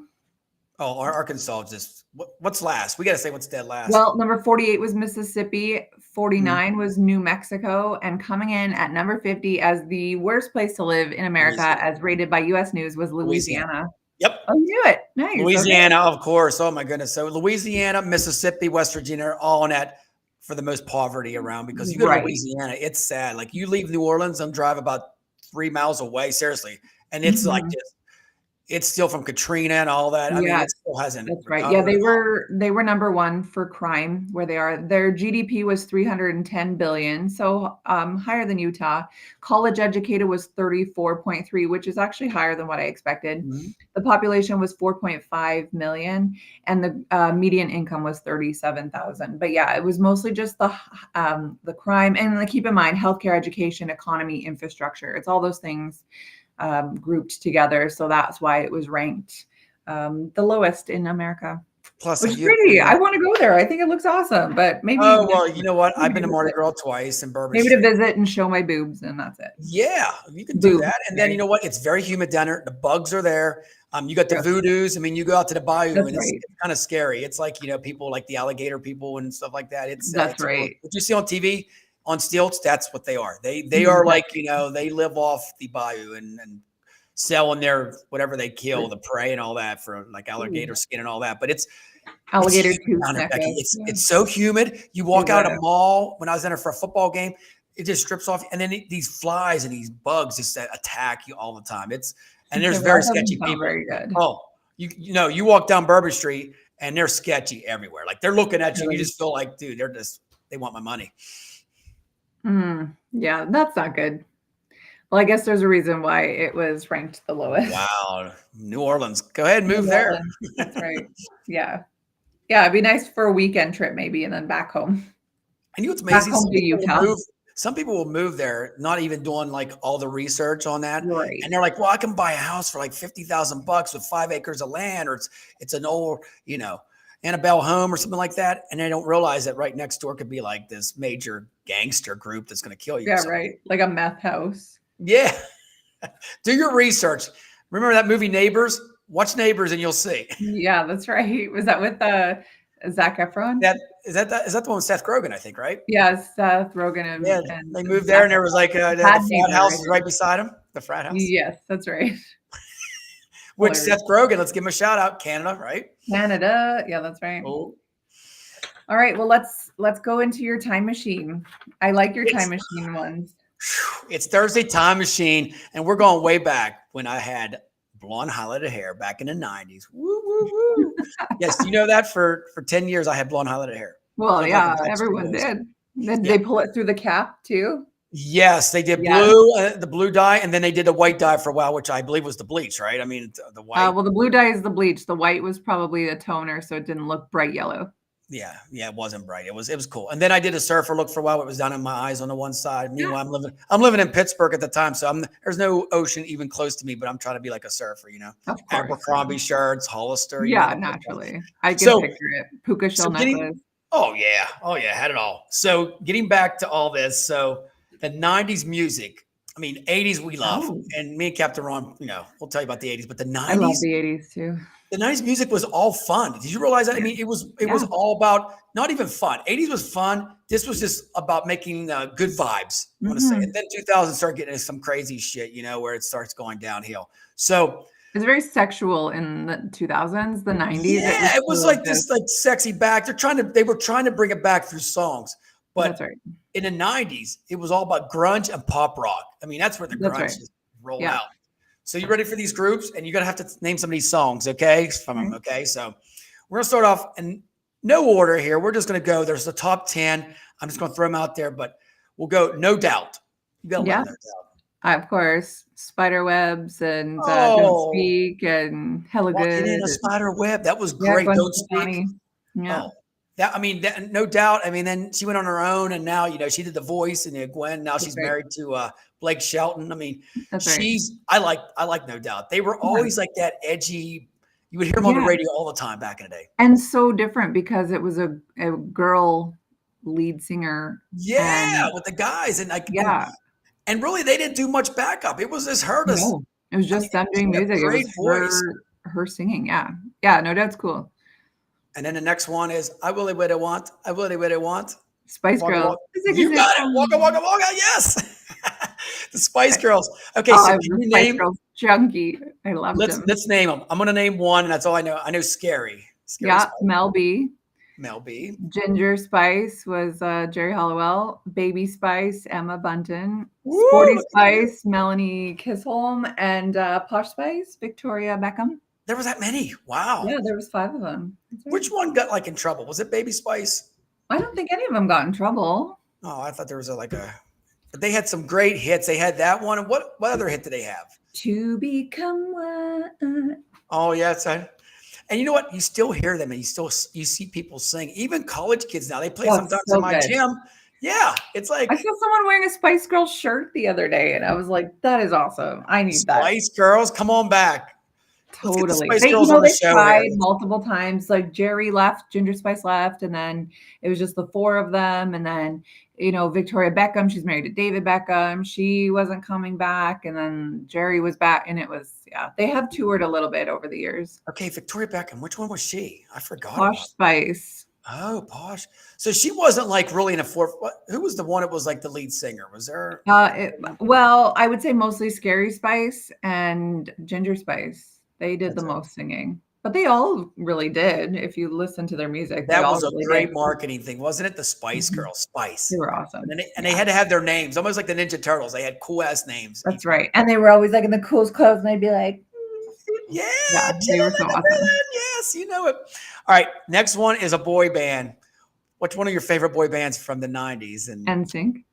Oh, Arkansas just what's last? We got to say what's dead last. Well, number 48 was Mississippi. 49 was New Mexico, and coming in at number 50 as the worst place to live in America, as rated by US News, was Louisiana. Yep. Oh, you knew it. Nice. Louisiana, of course. Oh my goodness. So Louisiana, Mississippi, West Virginia are all in that for the most poverty around, because you go to Louisiana, it's sad. Like you leave New Orleans and drive about 3 miles away, seriously. And it's like just, it's still from Katrina and all that. I mean, it still hasn't. That's right. Yeah, they were number 1 for crime where they are. Their GDP was 310 billion, so higher than Utah. College educated was 34.3, which is actually higher than what I expected. The population was 4.5 million, and the median income was 37,000. But yeah, it was mostly just the crime. And keep in mind, healthcare, education, economy, infrastructure. It's all those things grouped together. So that's why it was ranked the lowest in America. Plus, it's pretty. I want to go there. I think it looks awesome, but maybe. Oh, well, you know what? I've been to Mardi Gras twice in Bourbon Maybe Street. To visit and show my boobs, and that's it. Yeah, you can do that. And then, you know what? It's very humid down there. The bugs are there. You got the voodoos. I mean, you go out to the bayou, and it's kind of scary. It's like, people like the alligator people and stuff like that. That's right. What you see on TV, on stilts, that's what they are. They are like, they live off the bayou and selling their whatever they kill, the prey and all that, for like alligator skin and all that. But it's alligator tooth. It's so humid. You walk out of a mall. When I was in there for a football game, it just strips off, and then these flies and these bugs just attack you all the time. And there's very sketchy people. Very good. Oh, you walk down Bourbon Street and they're sketchy everywhere. Like they're looking at you. You just feel like, dude, they want my money. Yeah, that's not good. Well, I guess there's a reason why it was ranked the lowest. Wow. New Orleans. Go ahead and move there. That's right. Yeah. Yeah, it'd be nice for a weekend trip maybe, and then back home. And you know what's amazing? Back home to Utah. Some people will move there, not even doing like all the research on that. Right. And they're like, well, I can buy a house for like $50,000 with 5 acres of land, or it's an old, Annabelle home or something like that. And they don't realize that right next door could be like this major gangster group that's going to kill you. Yeah, right. Like a meth house. Yeah. Do your research. Remember that movie Neighbors? Watch Neighbors and you'll see. Yeah, that's right. Was that with Zac Efron? Is that the one with Seth Rogen, I think, right? Yeah, Seth Rogen. And they moved there and there was like the frat house right beside him. The frat house. Yes, that's right. Which Seth Rogen, let's give him a shout out. Canada, right? Canada. Yeah, that's right. Oh. All right. Well, let's go into your time machine. I like your time machine ones. It's Thursday Time Machine, and we're going way back when I had blonde highlighted hair back in the 90s. Woo, woo, woo. Yes, you know that for 10 years I had blonde highlighted hair. Well, yeah, everyone did. Did they pull it through the cap too? Yes, they did blue, the blue dye, and then they did the white dye for a while, which I believe was the bleach, right? I mean, the white. Well, the blue dye is the bleach. The white was probably a toner, so it didn't look bright yellow. Yeah, it wasn't bright. It was cool. And then I did a surfer look for a while. It was down in my eyes on the one side. Meanwhile, I'm living in Pittsburgh at the time, so there's no ocean even close to me. But I'm trying to be like a surfer. Of course. Abercrombie shirts, Hollister, Yeah, the whole thing. naturally. I can So picture it. Puka so shell getting necklace. oh yeah, had it all. So getting back to all this, so the '90s music. I mean, '80s we love, Oh, and me and Captain Ron, we'll tell you about the '80s, but the I love '90s the 80s too. the '90s music was all fun. Did you realize that? I Yeah. mean, it was Yeah. all about not even fun. '80s was fun. This was just about making good vibes. I want to say, and Mhm. then 2000 start getting into some crazy shit, where it starts going downhill. So It's very sexual in the 2000s. The 90s, it was yeah, it was still like just this like sexy back. They were trying to bring it back through songs, that's but right. in the '90s, it was all about grunge and pop rock. I mean, that's where the That's grunge right. just rolled Yeah. out. So you ready for these groups? And you're gonna have to name some of these songs, okay? From them, Okay. okay? So we're gonna start off in no order here. We're just gonna go. There's the top 10. I'm just gonna throw them out there, but we'll go No Doubt. You gotta love Yeah. No Doubt. Of course, spider webs and Don't Oh, Speak and Hella walking in Good a and spider web. That was yeah, great. Gwen Don't speak. Stefani. Yeah, Oh, no doubt. I mean, then she went on her own, and now she did the voice and Gwen. Now that's she's right. married to Blake Shelton. I mean, That's right. I like No Doubt. They were Yeah. always like that edgy. You would hear them on the Yeah, radio all the time back in the day. and so different because it was a girl lead singer Yeah, and with the guys and like and yeah, and really they didn't do much backup. It was just her. no, it was I mean, just them she doing had a music. It great was voice. her singing. Yeah. Yeah, No Doubt's cool. And then the next one is I really what I want. I really what I want. Spice Waka Girls. waka. Music is You it got it. Waka waka fun? waka. Yes. The Spice Girls. Okay, Oh, so I can was a you Spice name? Girls junkie. I loved Let's them. let's name them. I'm gonna name one, and that's all I know. I know Scary. Scary Yeah, Spice. Mel B. Mel B. Ginger Spice was Jerry Halliwell. Baby Spice, Emma Bunton. Woo! Sporty Look at you. Spice, Melanie Chisholm, and Posh Spice, Victoria Beckham. There was that many. Wow. Yeah, there was 5 of them. That's right. Which one got like in trouble? Was it Baby Spice? I don't think any of them got in trouble. Oh, I thought there was a. But they had some great hits. They had that one. And what other hit did they have? To become one. Oh yes, and you know what? You still hear them, and you see people sing. Even college kids now they play Oh, it's sometimes in so my good. gym. Yeah, it's I like saw someone wearing a Spice Girl shirt the other day, and I was like, that is awesome. I need that. Spice Girls. Come on back. Let's get the Totally. Spice They, Girls on the they show here. tried multiple times. Like Jerry left, Ginger Spice left, and then it was just the 4 of them. And then, Victoria Beckham, she's married to David Beckham. She wasn't coming back. And then Jerry was back. And it was, yeah, they have toured a little bit over the years. Okay, Victoria Beckham. Which one was she? I forgot Posh about. Spice. Oh, Posh. So she wasn't like really in a fourth. Who was the one that was like the lead singer? Was there? Well, I would say mostly Scary Spice and Ginger Spice. They did the That's it. most singing. But they all really did. If you listen to their music, they That all was a really great did. marketing thing, wasn't it? The Spice Mhm. Girls, They Spice. were And awesome. then they Yeah. had to have their names, almost like the Ninja Turtles. They had cool ass names. That's Each one. right. And they were always like in the coolest clothes, and they'd be like, Yeah, yeah, they were so awesome. gentlemen. Yes, you know it. All right, next one is a boy band. What's one of your favorite boy bands from the '90s? And NSYNC.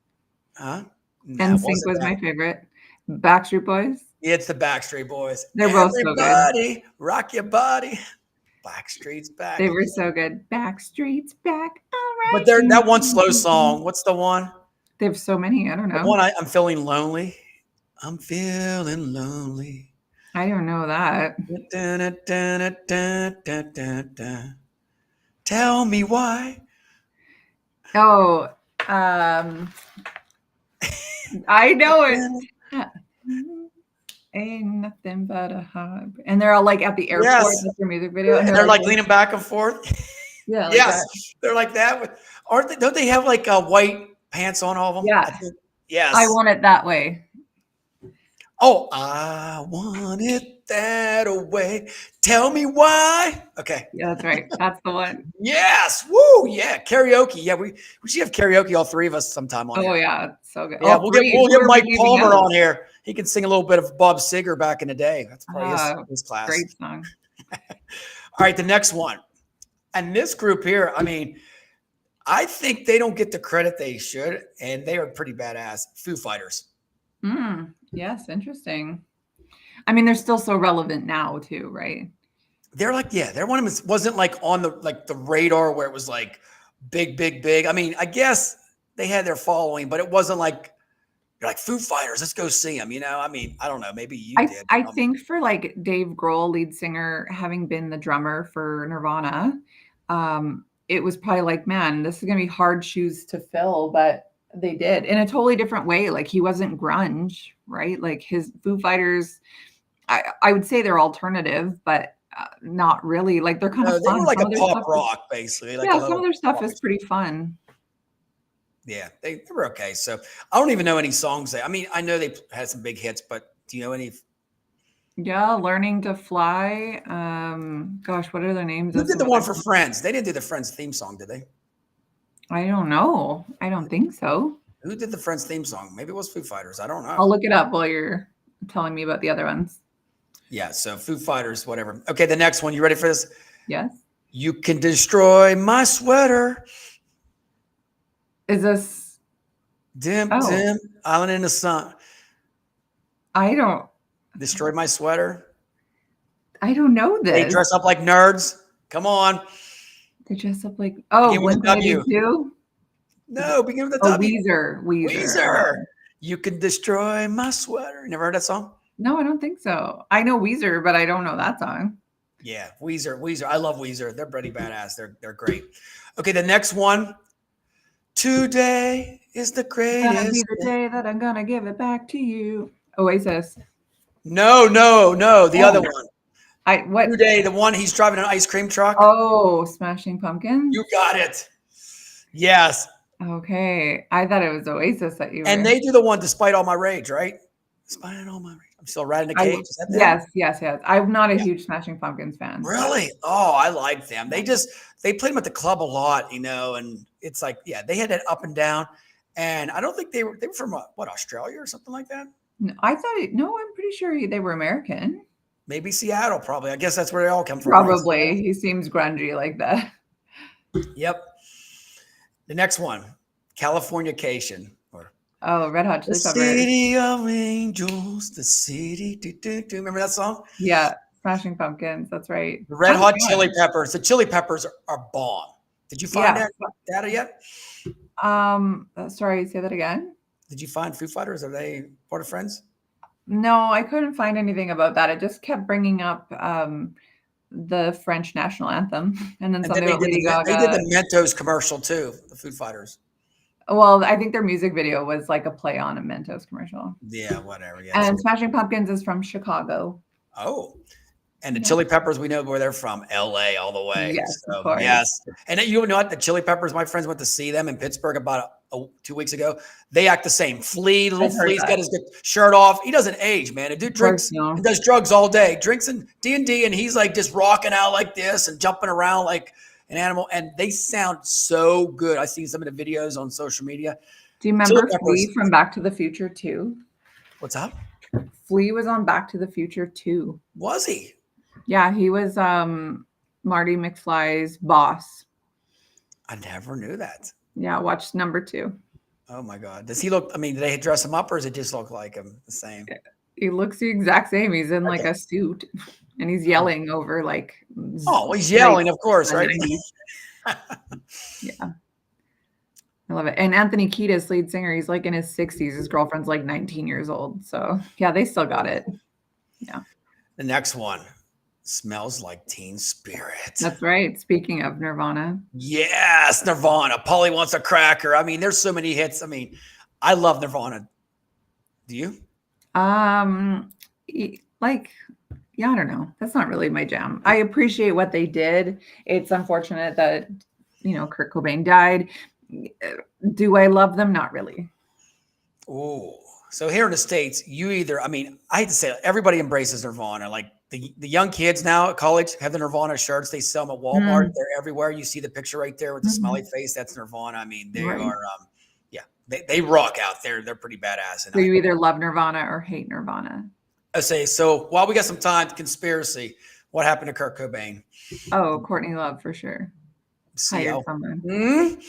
huh? No, it NSYNC wasn't was that. my favorite. Backstreet Boys. It's the Backstreet Boys. They're both so good. Everybody, rock your body. Backstreet's They back. were so good. Backstreet's back. All But right. there, that one slow song. What's the one? They have so many. I don't The know. one I'm feeling lonely. I'm feeling lonely. I don't know that. Tell me why. Oh, I know it. Ain't nothing but a heart. And they're all like at the airport. Yes. That's their music video. And they're like leaning back and forth. yeah, like Yes, that. they're like that. Aren't they? Don't they have like white pants on all of them? Yeah. Yes. I want it that way. Oh, I want it that way. Tell me why. Okay. Yeah, that's right. That's the one. Yes. Woo. Yeah. Karaoke. Yeah. We should have karaoke, all 3 of us sometime on Oh here. yeah, it's so good. Yeah. All We'll three. get Who are we Mike leaving Palmer out? on here. He can sing a little bit of Bob Seger back in the day. That's probably his class. Great song. All right. The next one. And this group here, I mean, I think they don't get the credit they should, and they are pretty badass. Foo Fighters. Yes, interesting. I mean, they're still so relevant now too, right? they're like, yeah, they're one of them. Wasn't like on the radar where it was like big. I mean, I guess they had their following, but it wasn't like you're like Foo Fighters. Let's go see them. I mean, I don't know. Maybe you I did. I think for like Dave Grohl, lead singer, having been the drummer for Nirvana, it was probably like, man, this is gonna be hard shoes to fill, but they did in a totally different way. Like he wasn't grunge, right? Like his Foo Fighters, I would say they're alternative, but not really. Like they're kind No, of they were fun. like Some a of their pop stuff is, rock, basically, like a yeah, some of little their stuff rock. is pretty fun. Yeah, they were okay. So I don't even know any songs. I mean, I know they had some big hits, but do you know any? Yeah, Learning to Fly. Gosh, what are the names Who of did some the of one their for songs? Friends? They didn't do the Friends theme song, did they? I don't know. I don't think so. Who did the Friends theme song? Maybe it was Foo Fighters. I don't I'll know. look it up while you're telling me about the other ones. Yeah, so Foo Fighters, whatever. Okay, the next one. You ready for this? Yes. You can destroy my sweater. Is this? Dim, Oh, dim, island in the sun. I don't. Destroy my sweater. I don't know They this. dress up like nerds. Come on. They dress up like, oh, Begin with a Blink 182. W. Is it? No, begin with a Oh, W. Weezer. Weezer. Weezer. Okay. You can destroy my sweater. You never heard that song? No, I don't think so. I know Weezer, but I don't know that song. Yeah, Weezer. I love Weezer. They're pretty badass. They're great. Okay, the next one. Today is the Gonna be greatest. the day that I'm gonna give it back to you. Oasis. No. The other Oh, one. what? Today, the one he's driving an ice cream truck. Oh, Smashing Pumpkins. You got it. Yes. Okay, I thought it was Oasis that you And were. they do the one Despite All My Rage, right? Despite All My Rage. I'm still riding the cage. Is that them? Yes. I'm not a Yeah. huge Smashing Pumpkins fan. Really? Oh, I like them. They played them at the club a lot, and it's like, yeah, they had that up and down. And I don't think they were from Australia or something like that? No, I'm pretty sure they were American. Maybe Seattle, probably. I guess that's where they all come from. Probably. Right? He seems grungy like that. Yep. The next one, Californication. Or Oh, Red Hot the Chili Peppers. City of Angels, the city. Do you remember that song? Yeah, Smashing Pumpkins. That's right. The Red Kind of Hot fun. Chili Peppers. The Chili Peppers are bomb. Did you find Yeah. that data yet? Sorry, say that again. Did you find Foo Fighters? Are they part of Friends? No, I couldn't find anything about that. It just kept bringing up the French national anthem, and then And then something they about did Lady they did Gaga. the Mentos commercial too. The Foo Fighters. Well, I think their music video was like a play on a Mentos commercial. Yeah, whatever. Yeah. And Smashing Pumpkins is from Chicago. Oh. And the Yeah. Chili Peppers, we know where they're from, LA all the way. Yes, of So, course. yes. And you know what? The Chili Peppers, my friends went to see them in Pittsburgh about 2 weeks ago. They act the same. Little I've heard Flea's that. got his shirt off. He doesn't age, man. The dude Of course, drinks no. and does drugs all day. Drinks and D&D, and he's like just rocking out like this and jumping around like an animal. And they sound so good. I've seen some of the videos on social media. Do you remember Flea from Back to the Future 2? What's up? Flea was on Back to the Future 2. Was he? Yeah, he was Marty McFly's boss. I never knew that. Yeah, watch number 2. Oh my God. Does he look, do they dress him up or does it just look like him the same? He looks the exact same. He's in like a suit and he's yelling over like. Oh, he's yelling, of course, right? Yeah. I love it. And Anthony Kiedis, lead singer, he's like in his 60s. His girlfriend's like 19 years old. So yeah, they still got it. Yeah. The next one, Smells Like Teen Spirit. That's right. Speaking of Nirvana. Yes, Nirvana. Polly Wants a Cracker. There's so many hits. I love Nirvana. Do you? Yeah, I don't know. That's not really my jam. I appreciate what they did. It's unfortunate that, Kurt Cobain died. Do I love them? Not really. Oh, so here in the States, you either, I hate to say it, everybody embraces Nirvana. Like the young kids now at college have the Nirvana shirts. They sell them at Walmart. They're everywhere. You see the picture right there with the smiley face. That's Nirvana. They are, they rock out there. They're pretty badass. So you either love Nirvana or hate Nirvana. I say, so while we got some time, conspiracy, what happened to Kurt Cobain? Oh, Courtney Love for sure. Hired someone.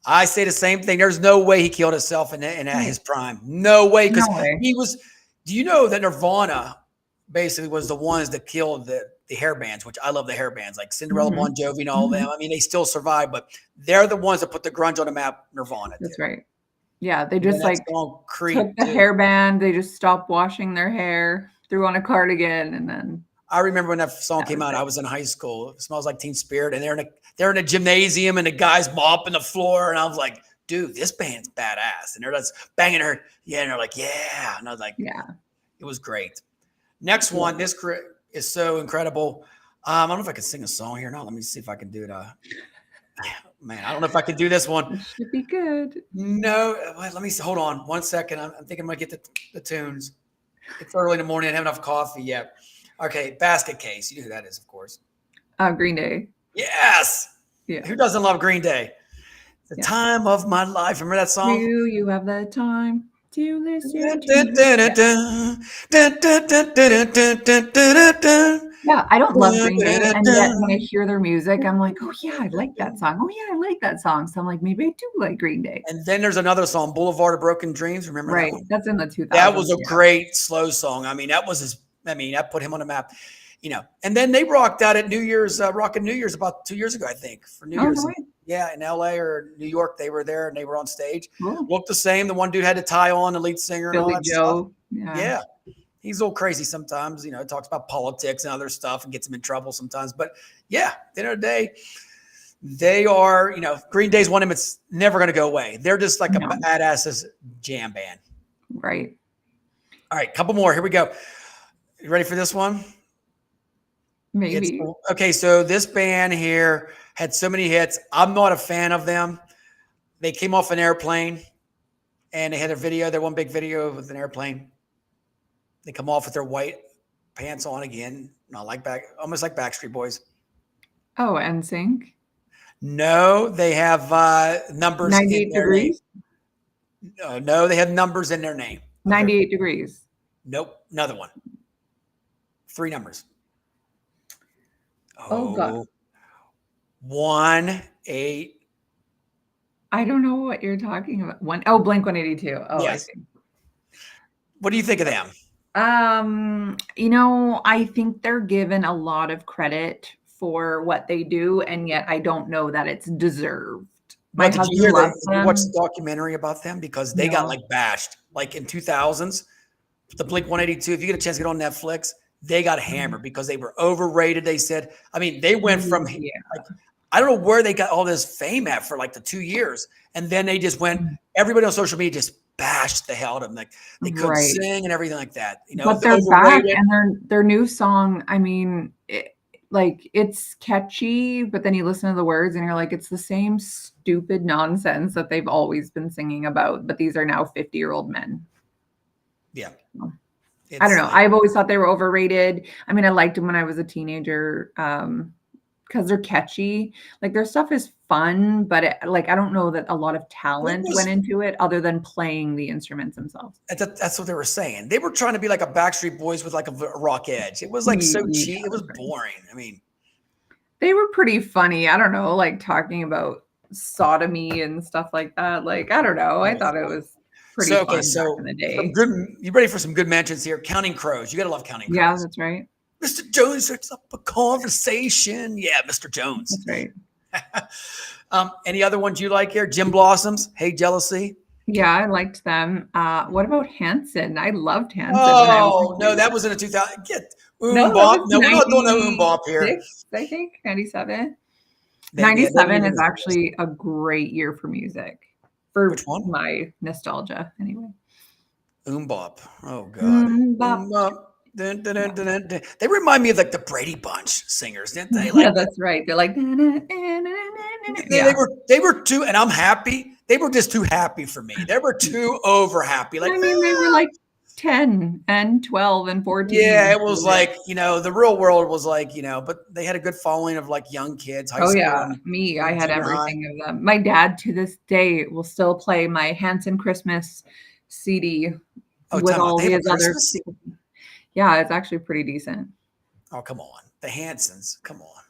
I say the same thing. There's no way he killed himself in his prime. No way. Because he was, do you know that Nirvana basically was the ones that killed the hair bands, which I love the hair bands, like Cinderella, Mhm. Bon Jovi, and all of them. Mhm. I mean, they still survive, but they're the ones that put the grunge on the map. Nirvana did. That's right. Yeah, they And then just, that like, song took Creep the too. hairband, they just stopped washing their hair, threw on a cardigan, and then I remember when that song that came was out. it. I was in high school. It smells like Teen Spirit, and they're in a gymnasium, and the guys mopping the floor, and I was like, dude, this band's badass, and they're just banging her, yeah, and they're like, yeah, and I was like, Yeah. it was great. Next Yeah. one, this is so incredible. I don't know if I can sing a song here. No, let me see if I can do it. Man, I don't know if I can do this one. It should be good. No, let me see. Hold on 1 second. I'm thinking I might get the tunes. It's early in the morning. I don't have enough coffee yet. Okay, Basket Case. You know who that is, of course. Green Day. Yes. Yeah. Who doesn't love Green Day? The Yeah. time of my life. Remember that Do song? you have the time to listen Dun, to dun, me? dun, Yeah. dun, dun, dun, dun, dun, dun, dun, dun, dun. Yeah, I don't love Green Day, and yet when I And hear their music, I'm like, "Oh, yeah, I like that song. Oh, yeah, I like that song." So I'm like, "Maybe I do like Green Day." then there's another song, Boulevard of Broken Dreams. Remember that Right. one? That's in the That was 2000s, a yeah. great slow song. I mean, that put him on the map, And then they rocked out at New Year's, rocking New Year's about 2 years ago, I think, for New Oh, no Year's. way. Yeah, in LA or New York, they were there and they were on stage. Cool. Looked the same. The one dude had to tie on, the lead singer and all Billy that stuff. Joe. Yeah. Yeah. He's a little crazy sometimes, talks about politics and other stuff and gets him in trouble sometimes. But yeah, at the end of the day, they are, Green Day's one of them. It's never going to go away. They're just like a No. badass jam band. Right. All right, couple more. Here we go. You ready for this one? Maybe. Okay. So this band here had so many hits. I'm not a fan of them. They came off an airplane and they had a video, their one big video with an airplane. They come off with their white pants on again. Not like almost like Backstreet Boys. Oh, NSYNC. No, they have numbers in 98 their name. Degrees. No, they have numbers in their name. 98 Degrees. Nope. Another one. 3 numbers. Oh, God. 1, 8. I don't know what you're talking about. Blink 182. Oh, I Yes. see. What do you think of them? I think they're given a lot of credit for what they do, and yet I don't know that it's deserved. My But did you husband hear loves did you watch the them. documentary about them? Because they got No. like bashed, like in 2000s. The Blink 182. If you get a chance to get on Netflix, they got hammered because they were overrated. They said, I mean, they went from Yeah. like I don't know where they got all this fame at for like the 2 years, and then they just went. Everybody on social media just bashed the hell out of them, like they couldn't Right. sing and everything like that. But they're back, and their new song, I mean, it's catchy, but then you listen to the words and you're like, it's the same stupid nonsense that they've always been singing about, but these are now 50-year-old men. Yeah. I don't know. I've always thought they were overrated. I mean, I liked them when I was a teenager, because they're catchy. Like, their stuff is fun, but I don't know that a lot of talent went into it other than playing the instruments themselves. That's what they were saying. They were trying to be like a Backstreet Boys with like a rock edge. It was like so cheap. It was boring. I mean, they were pretty funny. I don't know, like talking about sodomy and stuff like that. Like, I don't know. I thought it was pretty fun back in the day. You ready for some good mentions here? Counting Crows. You got to love Counting Crows. Yeah, that's right. Mr. Jones sets up a conversation. Yeah, Mr. Jones. That's right. Any other ones you like here? Jim Blossoms. Hey, Jealousy. Yeah, I liked them. What about Hanson? I loved Hanson. Oh, no, that was in a 2000. Get Bop. No, we're not doing no Bop here. I think 97. 97 is actually a great year for music. For my nostalgia, anyway. Bop. Oh, God. Bop. Dun, dun, dun, dun, dun, dun. They remind me of like the Brady Bunch singers, didn't they? Yeah, that's right. They're like, they were too, and I'm happy. They were just too happy for me. They were too over happy. Like, I mean, they were like 10 and 12 and 14. Yeah, it was like, the real world was like, but they had a good following of like young kids, high school. Yeah, me. I had everything of them. My dad to this day will still play my Hanson Christmas CD with all his other. Yeah, it's actually pretty decent. Oh, come on. The Hansons. Come on.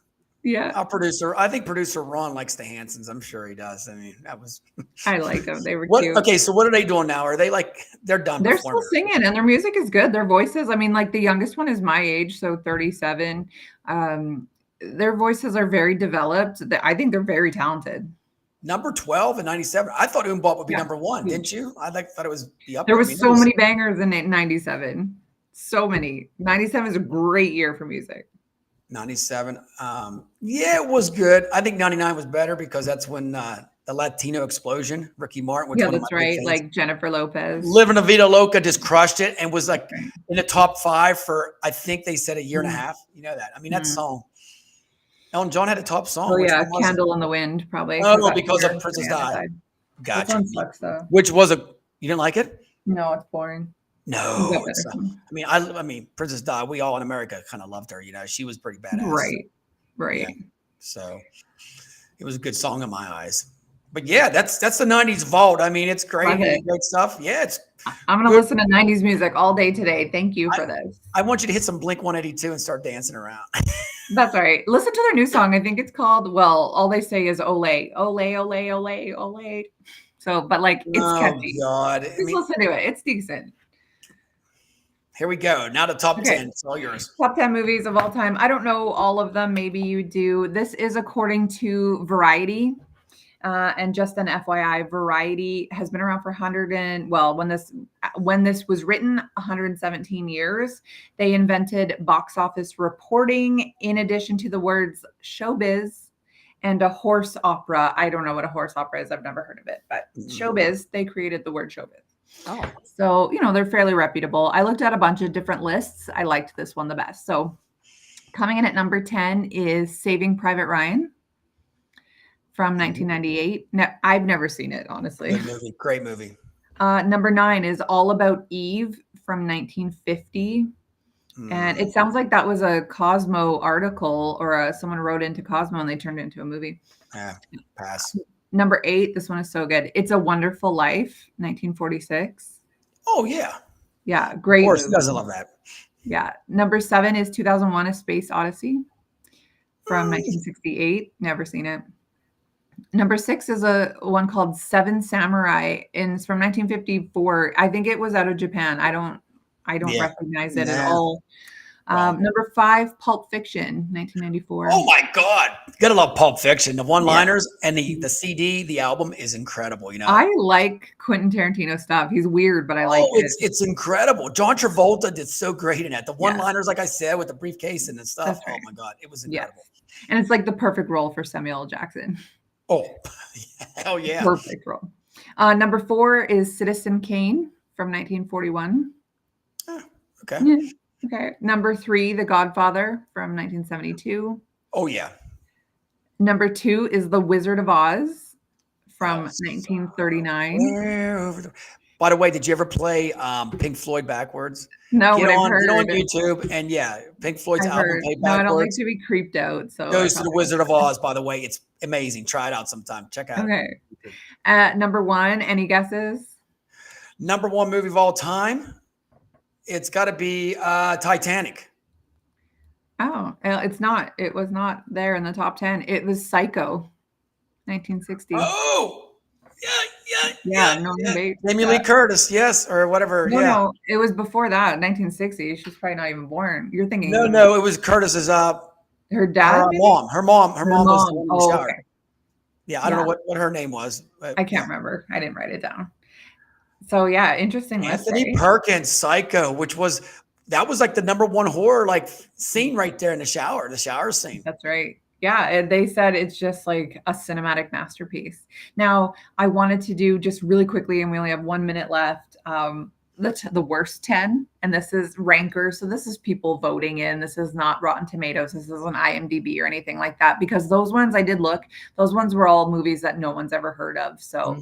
Yeah, I think producer Ron likes the Hansons. I'm sure he does. I mean, that was I like them. They were what. cute. Okay, so what are they doing now? Are they like they're done They're still performing? singing and their music is good. Their voices, I mean, like the youngest one is my age, so 37. Their voices are very developed. I think they're very talented. Number 12 and 97. I thought Umbop would be Yeah, number one, didn't huge. you? Thought it was be up There there. I was mean, it so was many bangers in 97. So many. 97 is a great year for music. 97. Yeah, it was good. I think 99 was better because that's when the Latino explosion, Ricky Martin, which Yeah, one of my that's big right. fans. Like Jennifer Lopez. Living a Vida Loca just crushed it and was like Right. in the top 5 for I think they said a year and a Mm. half. You know that. I mean, that Mm. song. Elton John had a top Oh song. Which yeah, one was it? Candle in the Wind, probably because Oh, that's because where of Princess Diana Di. died. This Gotcha. one sucks though. Which was you didn't like it? No, it's boring. You No, got it's. better songs. I mean, Princess Di. We all in America kind of loved her. You know, she was pretty badass. Right. Yeah. Right. So it was a good song in my eyes. But yeah, that's the '90s vault. I mean, it's great, Love it. great stuff. Yeah, it's. I'm gonna Good. listen to 90s music all day today. Thank you for this. I want you to hit some Blink 182 and start dancing around. That's all right. Listen to their new song. I think it's called, well, all they say is ole, ole, ole, ole, ole. So, but like it's Oh catchy. God! I Just mean, listen to it. It's decent. here we go. Now the top Okay. 10. It's all yours. Top 10 movies of all time. I don't know all of them. Maybe you do. This is according to Variety. And just an FYI, Variety has been around for 100 and well, when this was written, 117 years. They invented box office reporting in addition to the words showbiz and a horse opera. I don't know what a horse opera is. I've never heard of it, but showbiz, they created the word showbiz. Oh. So, they're fairly reputable. I looked at a bunch of different lists. I liked this one the best. So, coming in at number 10 is Saving Private Ryan from 1998. No, I've never seen it, honestly. Good movie. Great movie. Number 9 is All About Eve from 1950. And it sounds like that was a Cosmo article or someone wrote into Cosmo and they turned it into a movie. Yeah, pass. Number 8, this one is so good. It's a Wonderful Life, 1946. Oh, yeah. Yeah, great. Of course, movie. who doesn't love that? Yeah. Number 7 is 2001: A Space Odyssey from 1968. Never seen it. Number 6 is a one called Seven Samurai, and it's from 1954. I think it was out of Japan. I don't recognize it at all. Number 5, Pulp Fiction, 1994. Oh my God. You gotta love Pulp Fiction. The one-liners and the CD, the album is incredible. I like Quentin Tarantino stuff. He's weird, but I like it. It's incredible. John Travolta did so great in it. The one-liners, like I said, with the briefcase and the stuff. Right. Oh my God, it was incredible. Yes. And it's like the perfect role for Samuel L. Jackson. Oh, hell yeah. Perfect role. Number 4 is Citizen Kane from 1941. Okay. Yeah. Okay. Number 3, The Godfather from 1972. Oh, yeah. Number 2 is The Wizard of Oz from 1939. By the way, did you ever play Pink Floyd backwards? No, Get but I've on heard. YouTube, and yeah, Pink Floyd's I've album heard. played No, I don't like backwards. to be creeped out. So Goes to The Wizard of Oz, by the way. It's amazing. Try it out sometime. Check out. Okay. Number 1, any guesses? Number 1 movie of all time? It's got to be Titanic. Oh, it's not. It was not there in the top 10. It was Psycho, 1960. Oh, yeah. No debate. Jamie Lee Curtis, yes, or whatever. No, it was before that, 1960. She's probably not even born. You're thinking. No, it was Curtis's. Her dad. Her mom. Her mom was the one in the shower. Okay. Yeah, I don't know what her name was. I can't remember. I didn't write it down. So yeah, interesting. Anthony Perkins, Psycho, that was like the number 1 horror scene right there in the shower scene. That's right. Yeah, and they said it's just like a cinematic masterpiece. Now, I wanted to do just really quickly, and we only have 1 minute left. The worst 10, and this is ranker. So this is people voting in. This is not Rotten Tomatoes. This isn't IMDb or anything like that, because those ones I did look. Those ones were all movies that no one's ever heard of. So.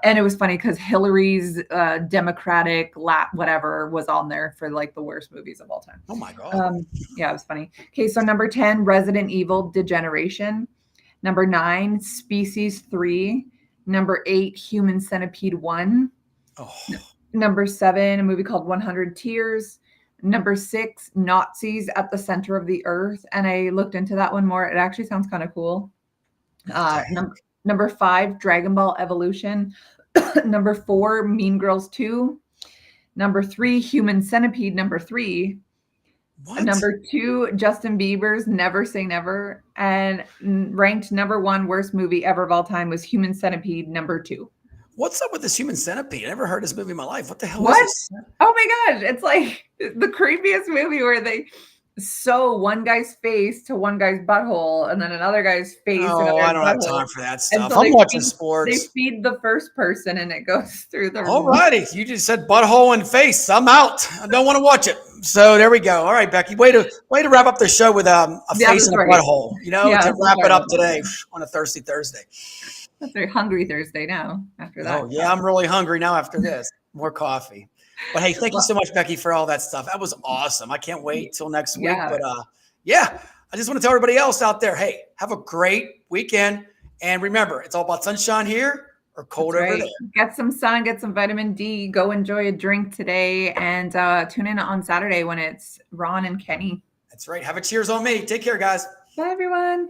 And it was funny because Hillary's Democratic whatever was on there for like the worst movies of all time. Oh my God. Yeah, it was funny. Okay, so number 10, Resident Evil Degeneration. Number 9, Species 3. Number 8, Human Centipede 1. Oh. Number 7, a movie called 100 Tears. Number 6, Nazis at the Center of the Earth. And I looked into that one more. It actually sounds kind of cool. Number 5, Dragon Ball Evolution. Number 4, Mean Girls 2. Number 3, Human Centipede number 3. What? Number 2, Justin Bieber's Never Say Never. And ranked number 1 worst movie ever of all time was Human Centipede number 2. What's up with this Human Centipede? I never heard this movie in my life. What the hell What? is this? Oh my gosh. It's like the creepiest movie where they sew one guy's face to one guy's butthole and then another guy's face. Oh, I don't have butthole. time for that stuff. So I'm watching They sports. feed the first person and it goes through the. All righty. You just said butthole and face. I'm out. I don't want to watch it. So there we go. All right, Becky. Way to wrap up the show with a face and a butthole, to wrap it up today on a Thirsty Thursday. That's very hungry Thursday now after that. Oh, yeah. I'm really hungry now after this. More coffee. But hey, thank you so much, Becky, for all that stuff. That was awesome. I can't wait till next week. But I just want to tell everybody else out there, hey, have a great weekend. And remember, it's all about sunshine here or cold over there. Get some sun, get some vitamin D, go enjoy a drink today, and tune in on Saturday when it's Ron and Kenny. That's right. Have a cheers on me. Take care, guys. Bye, everyone.